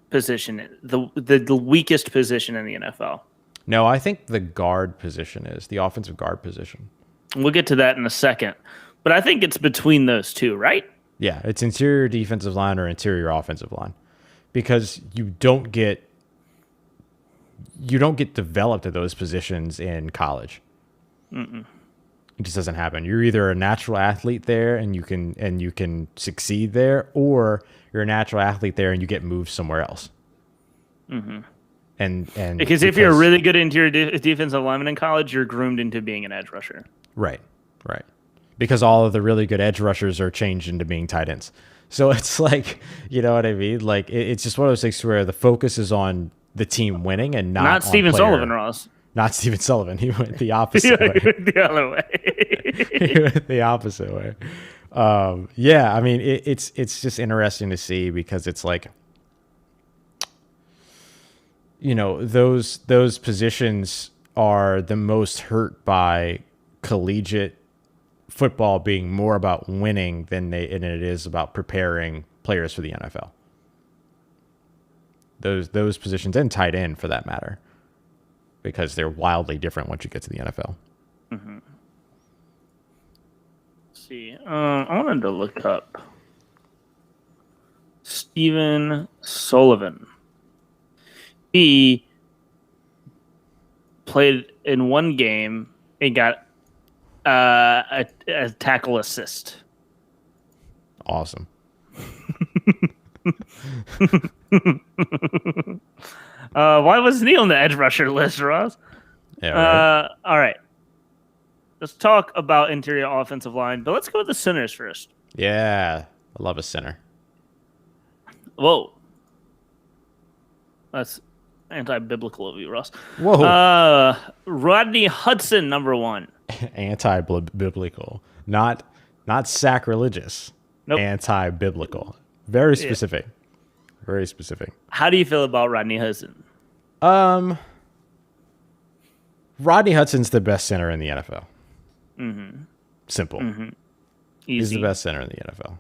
position, the weakest position in the NFL? No, I think the guard position is the offensive guard position. We'll get to that in a second. But I think it's between those two, right? Yeah, it's interior defensive line or interior offensive line, because you don't get developed at those positions in college. It just doesn't happen. You're either a natural athlete there and you can succeed there, or you're a natural athlete there and you get moved somewhere else. And because if you're a really good interior defensive lineman in college, you're groomed into being an edge rusher. Right. because all of the really good edge rushers are changed into being tight ends. So it's like, you know what I mean? Like it's just one of those things where the focus is on the team winning and not on Steven player. Sullivan, Ross. Not Steven Sullivan. He went the opposite way. The other way. He went the opposite way. Yeah, I mean, it's just interesting to see because it's like, you know, those positions are the most hurt by collegiate football being more about winning than it is about preparing players for the NFL. Those positions and tight end for that matter, because they're wildly different once you get to the NFL. Mm-hmm. Let's see, I wanted to look up Steven Sullivan. He played in one game and got a tackle assist. Awesome. Why wasn't he on the edge rusher list, Ross? Yeah. Right. All right. Let's talk about interior offensive line, but let's go with the centers first. Yeah. I love a center. Whoa. That's anti-biblical of you, Ross. Whoa. Rodney Hudson, number 1. Anti-biblical, not sacrilegious. Nope. Anti-biblical. Very specific. Yeah. Very specific. How do you feel about Rodney Hudson? Rodney Hudson's the best center in the NFL. Mm-hmm. Simple. Mm-hmm. He's the best center in the NFL.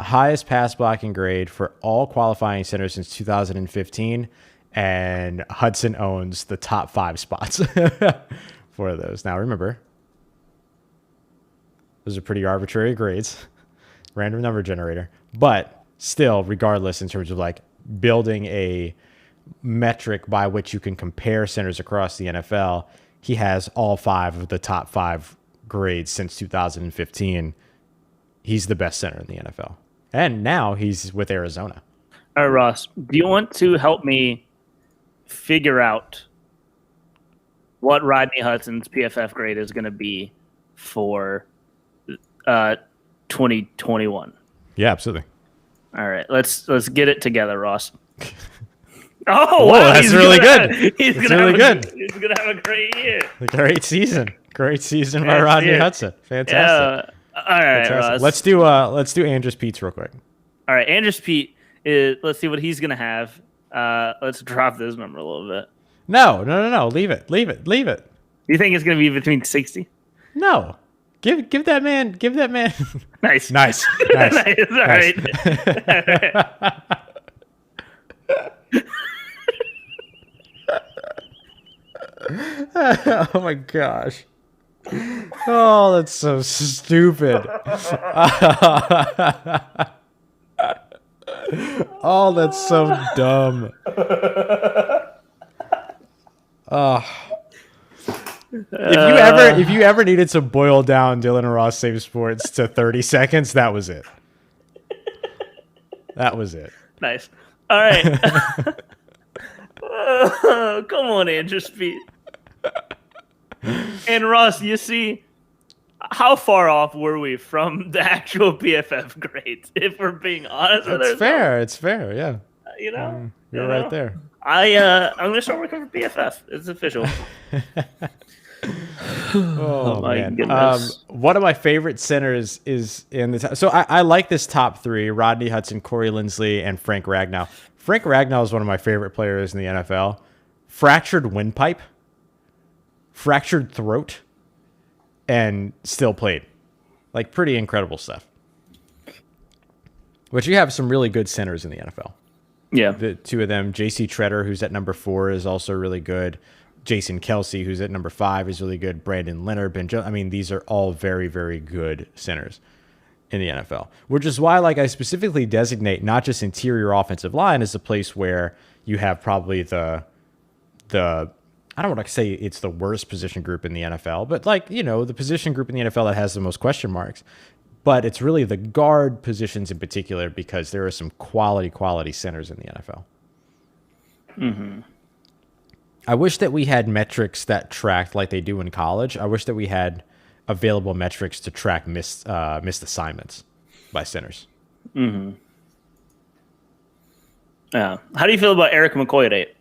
Highest pass blocking grade for all qualifying centers since 2015, and Hudson owns the top 5 spots for those. Now remember, those are pretty arbitrary grades, random number generator, but still, regardless, in terms of like building a metric by which you can compare centers across the NFL, he has all 5 of the top 5 grades since 2015. He's the best center in the NFL. And now he's with Arizona. All right, Ross, do you want to help me figure out what Rodney Hudson's PFF grade is going to be for 2021? Yeah, absolutely. All right, let's get it together, Ross. Oh, wow, that's really good. He's going to have a great year. Great season. Great season by Rodney Hudson. Fantastic. Yeah. All right, Ross. Let's do Andrus Pete's real quick. All right, Andrus Peat is. Let's see what he's gonna have. Let's drop this number a little bit. No. Leave it. You think it's gonna be between 60? No. Give that man. Nice. Nice. All right. Oh my gosh. Oh, that's so stupid. Oh, that's so dumb. Oh. If you ever needed to boil down Dylan and Ross Save Sports to 30 seconds, that was it. That was it. Nice. All right. Come on, Andrus Peat. And Ross, you see, how far off were we from the actual PFF grades? If we're being honest with ourselves. It's fair. Yeah. You're right there. I'm gonna start working for PFF. It's official. Oh my man. goodness. One of my favorite centers is in the so I like this top 3: Rodney Hudson, Corey Linsley, and Frank Ragnow. Frank Ragnow is one of my favorite players in the NFL. Fractured windpipe, fractured throat, and still played. Like, pretty incredible stuff. But you have some really good centers in the NFL. Yeah. The 2 of them, J.C. Treader, who's at number 4, is also really good. Jason Kelsey, who's at number 5, is really good. Brandon Leonard, Ben Jones. I mean, these are all very, very good centers in the NFL, which is why, like, I specifically designate not just interior offensive line as a place where you have probably the I don't want to say it's the worst position group in the NFL, but like, you know, the position group in the NFL that has the most question marks. But it's really the guard positions in particular, because there are some quality centers in the NFL. Mm-hmm. I wish that we had metrics that tracked like they do in college. I wish that we had available metrics to track missed assignments by centers. Yeah. How do you feel about Eric McCoy at 8?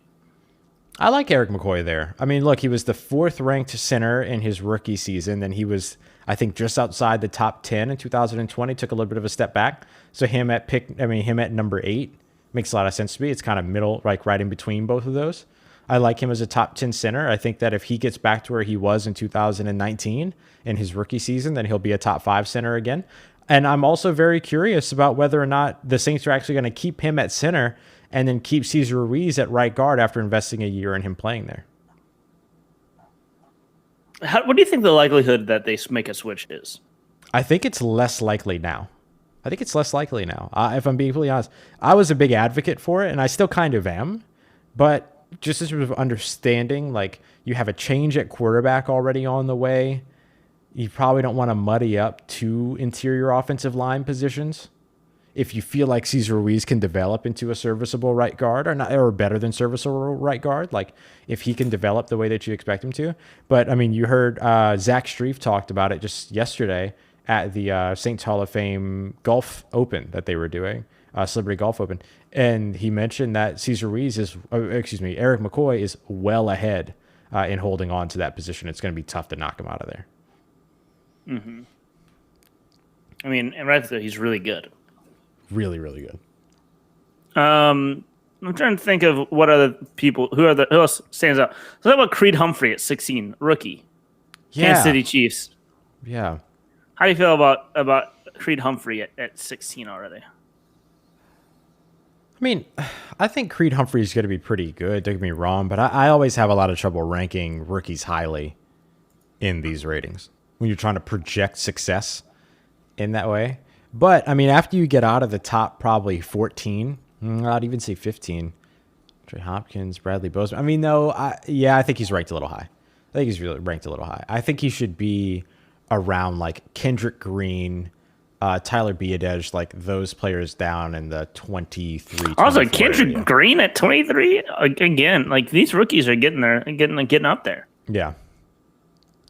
I like Eric McCoy there. I mean, look, he was the 4th ranked center in his rookie season. Then he was, I think, just outside the top 10 in 2020. Took a little bit of a step back. So him at number 8 makes a lot of sense to me. It's kind of middle, like right in between both of those. I like him as a top 10 center. I think that if he gets back to where he was in 2019 in his rookie season, then he'll be a top 5 center again. And I'm also very curious about whether or not the Saints are actually going to keep him at center and then keep Cesar Ruiz at right guard after investing a year in him playing there. What do you think the likelihood that they make a switch is? I think it's less likely now. If I'm being completely honest, I was a big advocate for it, and I still kind of am. But just as sort of understanding, like, you have a change at quarterback already on the way. You probably don't want to muddy up 2 interior offensive line positions. If you feel like Cesar Ruiz can develop into a serviceable right guard or better than serviceable right guard, like if he can develop the way that you expect him to. But I mean, you heard Zach Strief talked about it just yesterday at the Saints Hall of Fame Golf Open that they were doing, Celebrity Golf Open. And he mentioned that Eric McCoy is well ahead in holding on to that position. It's going to be tough to knock him out of there. Mm-hmm. I mean, and right there, he's really good. Really, really good. I'm trying to think of what other people who else stands out. So how about Creed Humphrey at 16, rookie, Kansas City Chiefs? Yeah. How do you feel about Creed Humphrey at 16 already? I mean, I think Creed Humphrey is going to be pretty good. Don't get me wrong, but I always have a lot of trouble ranking rookies highly in these ratings when you're trying to project success in that way. But, I mean, after you get out of the top probably 14, I'd even say 15, Trey Hopkins, Bradley Bozeman. I mean, though, I think he's ranked a little high. I think he's really ranked a little high. I think he should be around, like, Kendrick Green, Tyler Biadasz, like those players down in the 23. Also, Kendrick Green at 23? Again, like, these rookies are getting up there. Yeah.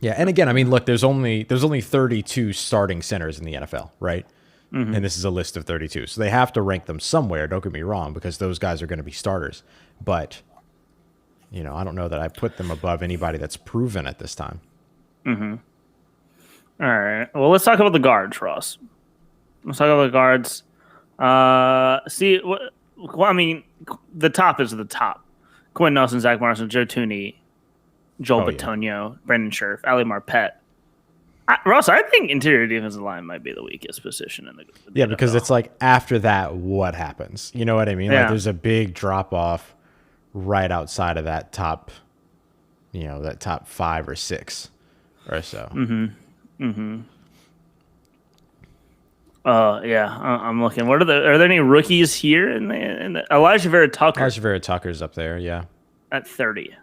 Yeah, and again, I mean, look, there's only 32 starting centers in the NFL, right? Mm-hmm. And this is a list of 32. So they have to rank them somewhere, don't get me wrong, because those guys are going to be starters. But, you know, I don't know that I put them above anybody that's proven at this time. Mm-hmm. All right. Well, let's talk about the guards, Ross. Let's talk about the guards. The top is the top. Quentin Nelson, Zach Martin, Joe Thuney, Joel Bitonio, Brandon Scherff, Ali Marpet. Ross, I think interior defensive line might be the weakest position in the because it's like after that, what happens? You know what I mean? Yeah. Like there's a big drop off right outside of that top, that top 5 or 6 or so. Mm-hmm. Mm-hmm. I'm looking. Are there any rookies here in the Elijah Vera Tucker? Elijah Vera Tucker's up there, yeah. At 30.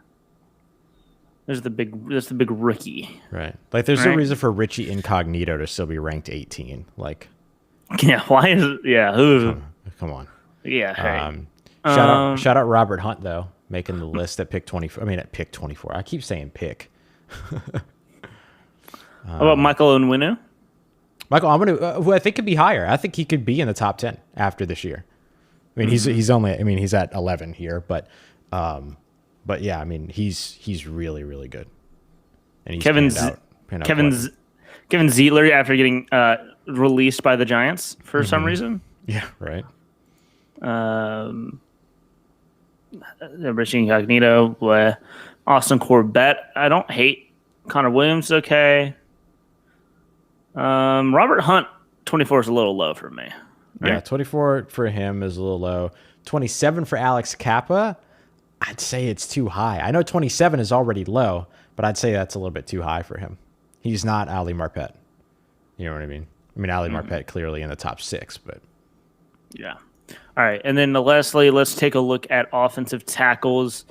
There's the big rookie. Right. Like there's a reason for Richie Incognito to still be ranked 18. Like, yeah, why is it? Yeah, come on. Yeah. Right. Shout out Robert Hunt though, making the list at pick 24. I mean at pick 24. I keep saying pick. How about Michael Onwenu? Michael Onwenu, who I think could be higher. I think he could be in the top 10 after this year. I mean, he's at 11 here, but yeah, I mean, he's really, really good. And he's Kevin Zeitler after getting released by the Giants for some reason. Yeah, right. Richie Incognito, Austin Corbett. I don't hate Connor Williams. Okay. Robert Hunt, 24 is a little low for me. Right? Yeah, 24 for him is a little low. 27 for Alex Kappa, I'd say it's too high. I know 27 is already low, but I'd say that's a little bit too high for him. He's not Ali Marpet. You know what I mean? I mean, Ali Marpet clearly in the top 6, but... Yeah. All right, and then Leslie, let's take a look at offensive tackles.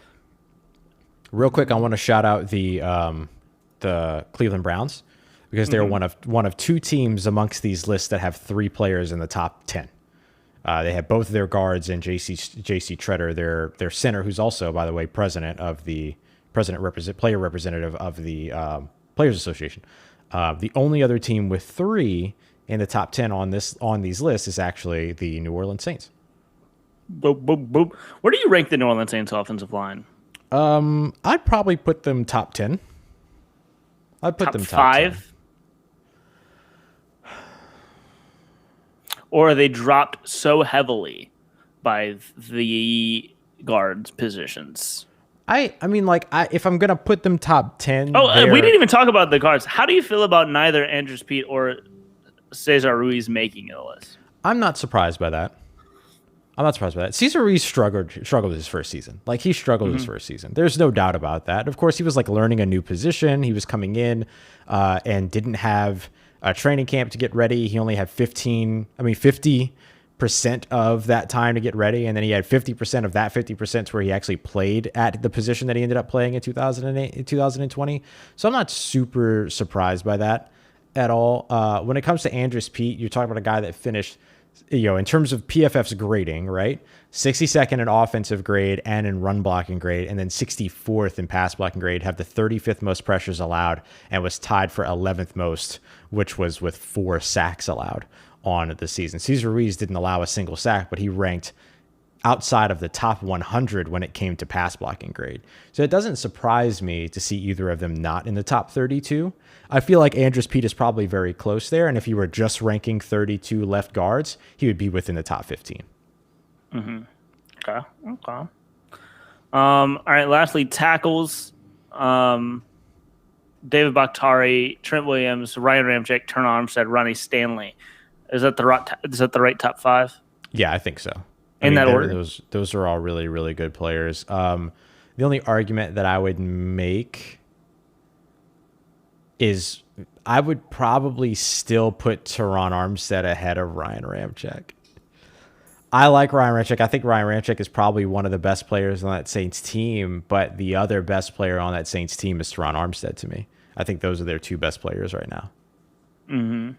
Real quick, I want to shout out the Cleveland Browns because they're one of 2 teams amongst these lists that have 3 players in the top 10. They have both of their guards and J.C. Tretter, their center, who's also, by the way, player representative of the Players Association. The only other team with 3 in the top 10 on these lists is actually the New Orleans Saints. Boop, boop, boop. Where do you rank the New Orleans Saints offensive line? I'd probably put them top 10. I'd put Top them top 5? Or are they dropped so heavily by the guards positions? 10. I mean, like, if I'm gonna put them top 10, We didn't even talk about the guards. How do you feel about neither Andrews Pete or Cesar Ruiz making the list? I'm not surprised by that. Cesar Ruiz struggled his first season. Like, he struggled his first season. There's no doubt about that. Of course, he was like learning a new position. He was coming in and didn't have a training camp to get ready. He only had 50% of that time to get ready. And then he had 50% of that 50% where he actually played at the position that he ended up playing in 2020. So I'm not super surprised by that at all. When it comes to Andrews Pete, you're talking about a guy that finished, in terms of PFF's grading, right? 62nd in offensive grade and in run blocking grade, and then 64th in pass blocking grade, have the 35th most pressures allowed, and was tied for 11th most, which was with 4 sacks allowed on the season. Cesar Ruiz didn't allow a single sack, but he ranked outside of the top 100 when it came to pass blocking grade. So it doesn't surprise me to see either of them not in the top 32. I feel like Andrews Pete is probably very close there. And if you were just ranking 32 left guards, he would be within the top 15. Mm-hmm. Okay. All right. Lastly, tackles. David Bakhtari, Trent Williams, Ryan Ramczyk, Turner Armstead, Ronnie Stanley. Is that the right top 5? Yeah, I think so. In that order? Those are all really, really good players. The only argument that I would make is I would probably still put Teron Armstead ahead of Ryan Ramczyk. I like Ryan Ramczyk. I think Ryan Ramczyk is probably one of the best players on that Saints team, but the other best player on that Saints team is Teron Armstead to me. I think those are their 2 best players right now. Mm-hmm.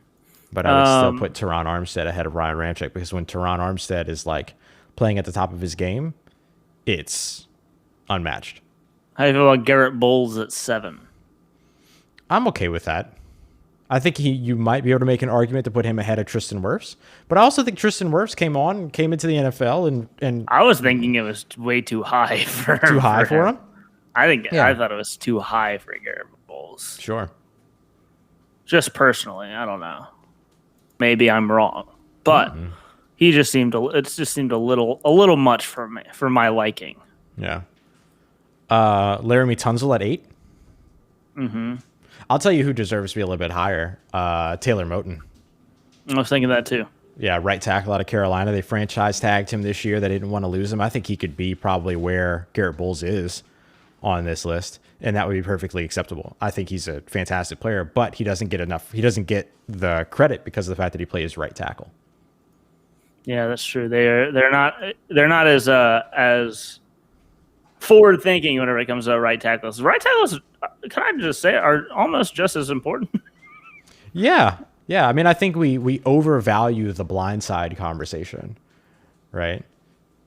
But I would still put Teron Armstead ahead of Ryan Ramczyk, because when Teron Armstead is like playing at the top of his game, it's unmatched. How do you feel about Garrett Bowles at 7? I'm okay with that. I think you might be able to make an argument to put him ahead of Tristan Wirfs, but I also think Tristan Wirfs came into the NFL and I was thinking it was way too high for him. I thought it was too high for Garrett Bowles. Sure. Just personally, I don't know. Maybe I'm wrong, but it just seemed a little much for me, for my liking. Yeah. Laramie Tunsil at 8. Mm-hmm. I'll tell you who deserves to be a little bit higher. Taylor Moton. I was thinking that too. Yeah, right tackle out of Carolina. They franchise tagged him this year. They didn't want to lose him. I think he could be probably where Garrett Bowles is on this list, and that would be perfectly acceptable. I think he's a fantastic player, but he doesn't get the credit because of the fact that he plays right tackle. Yeah, that's true. They're not as forward thinking whenever it comes to right tackles. Right tackles, can I just say, are almost just as important. Yeah. I mean, I think we overvalue the blindside conversation, right?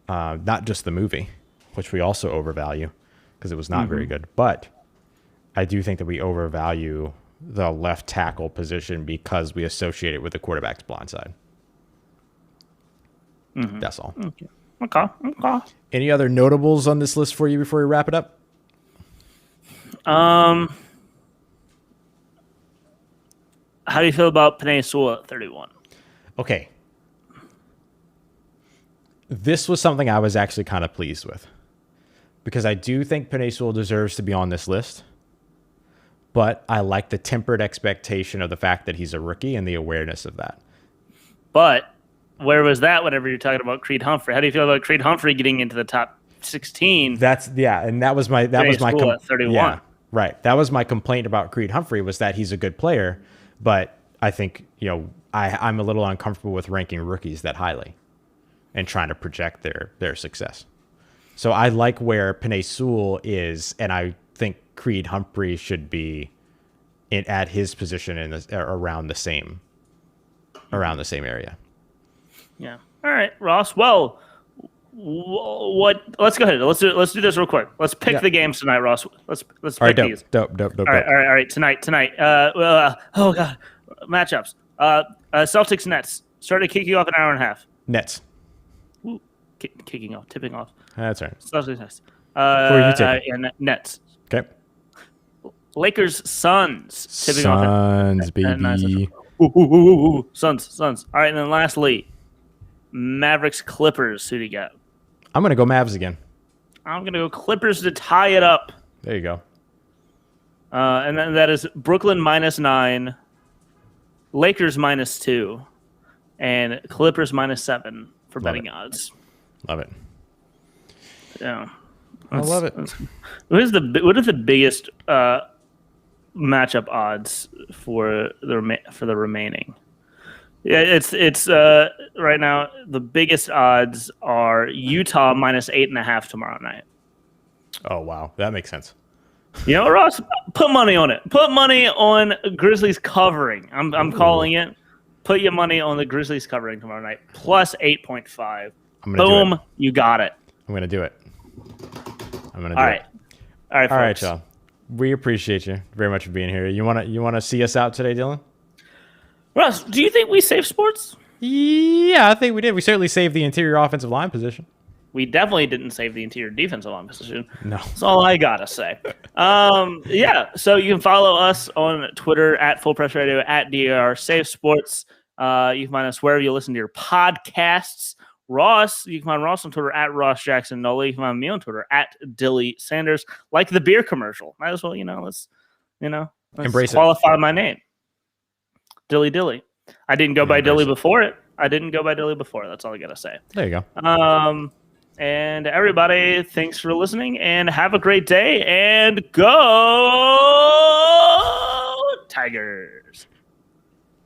Not just the movie, which we also overvalue because it was not very good. But I do think that we overvalue the left tackle position because we associate it with the quarterback's blindside. That's all. Okay. Any other notables on this list for you before we wrap it up? How do you feel about Penei Sewell at 31? Okay. This was something I was actually kind of pleased with, because I do think Penei Sewell deserves to be on this list, but I like the tempered expectation of the fact that he's a rookie and the awareness of that. But where was that whenever you're talking about Creed Humphrey? How do you feel about Creed Humphrey getting into the top 16? And that was my at 31. Yeah, right. That was my complaint about Creed Humphrey, was that he's a good player, but I think, I'm a little uncomfortable with ranking rookies that highly and trying to project their success. So I like where Penei Sewell is, and I think Creed Humphrey should be at his position around the same area. Yeah. All right, Ross. Well, what? Let's go ahead. Let's do this real quick. Let's pick the games tonight, Ross. Let's All pick right, these. dope. All right. Tonight. Oh god, matchups. Celtics Nets started kicking off an hour and a half. Nets. Ooh, kicking off, tipping off. That's right. Celtics Nets. Who are you taking? And Nets. Okay. Lakers Suns tipping off. Suns, baby. Ooh. Suns. All right, and then lastly, Mavericks Clippers. Who do you got? I'm gonna go Mavs again. I'm gonna go Clippers to tie it up. There you go. And then that is Brooklyn -9, Lakers -2, and Clippers -7 for betting odds. Love it. Yeah, I love it. What is the biggest matchup odds for the remaining? Yeah, it's right now the biggest odds are Utah -8.5 tomorrow night. Oh wow, that makes sense. You know, Ross, put money on it. Put money on Grizzlies covering. I'm calling it. Put your money on the Grizzlies covering tomorrow night. Plus 8.5. Boom, you got it. I'm gonna do it. I'm gonna do All right. it. All right, All right, folks. y'all. We appreciate you very much for being here. You wanna see us out today, Dylan? Russ, do you think we saved sports? Yeah, I think we did. We certainly saved the interior offensive line position. We definitely didn't save the interior defensive line position. No. That's all I gotta say. Yeah. So you can follow us on Twitter at Full Press Radio at DAR Save Sports. You can find us wherever you listen to your podcasts. Ross, you can find Ross on Twitter at Ross Jackson Nolly. You can find me on Twitter at Dilly Sanders. Like the beer commercial. Might as well, let's Embrace it. qualify my name. Dilly. I didn't go by Dilly before it. That's all I gotta say. There you go. And everybody, thanks for listening and have a great day and go Tigers.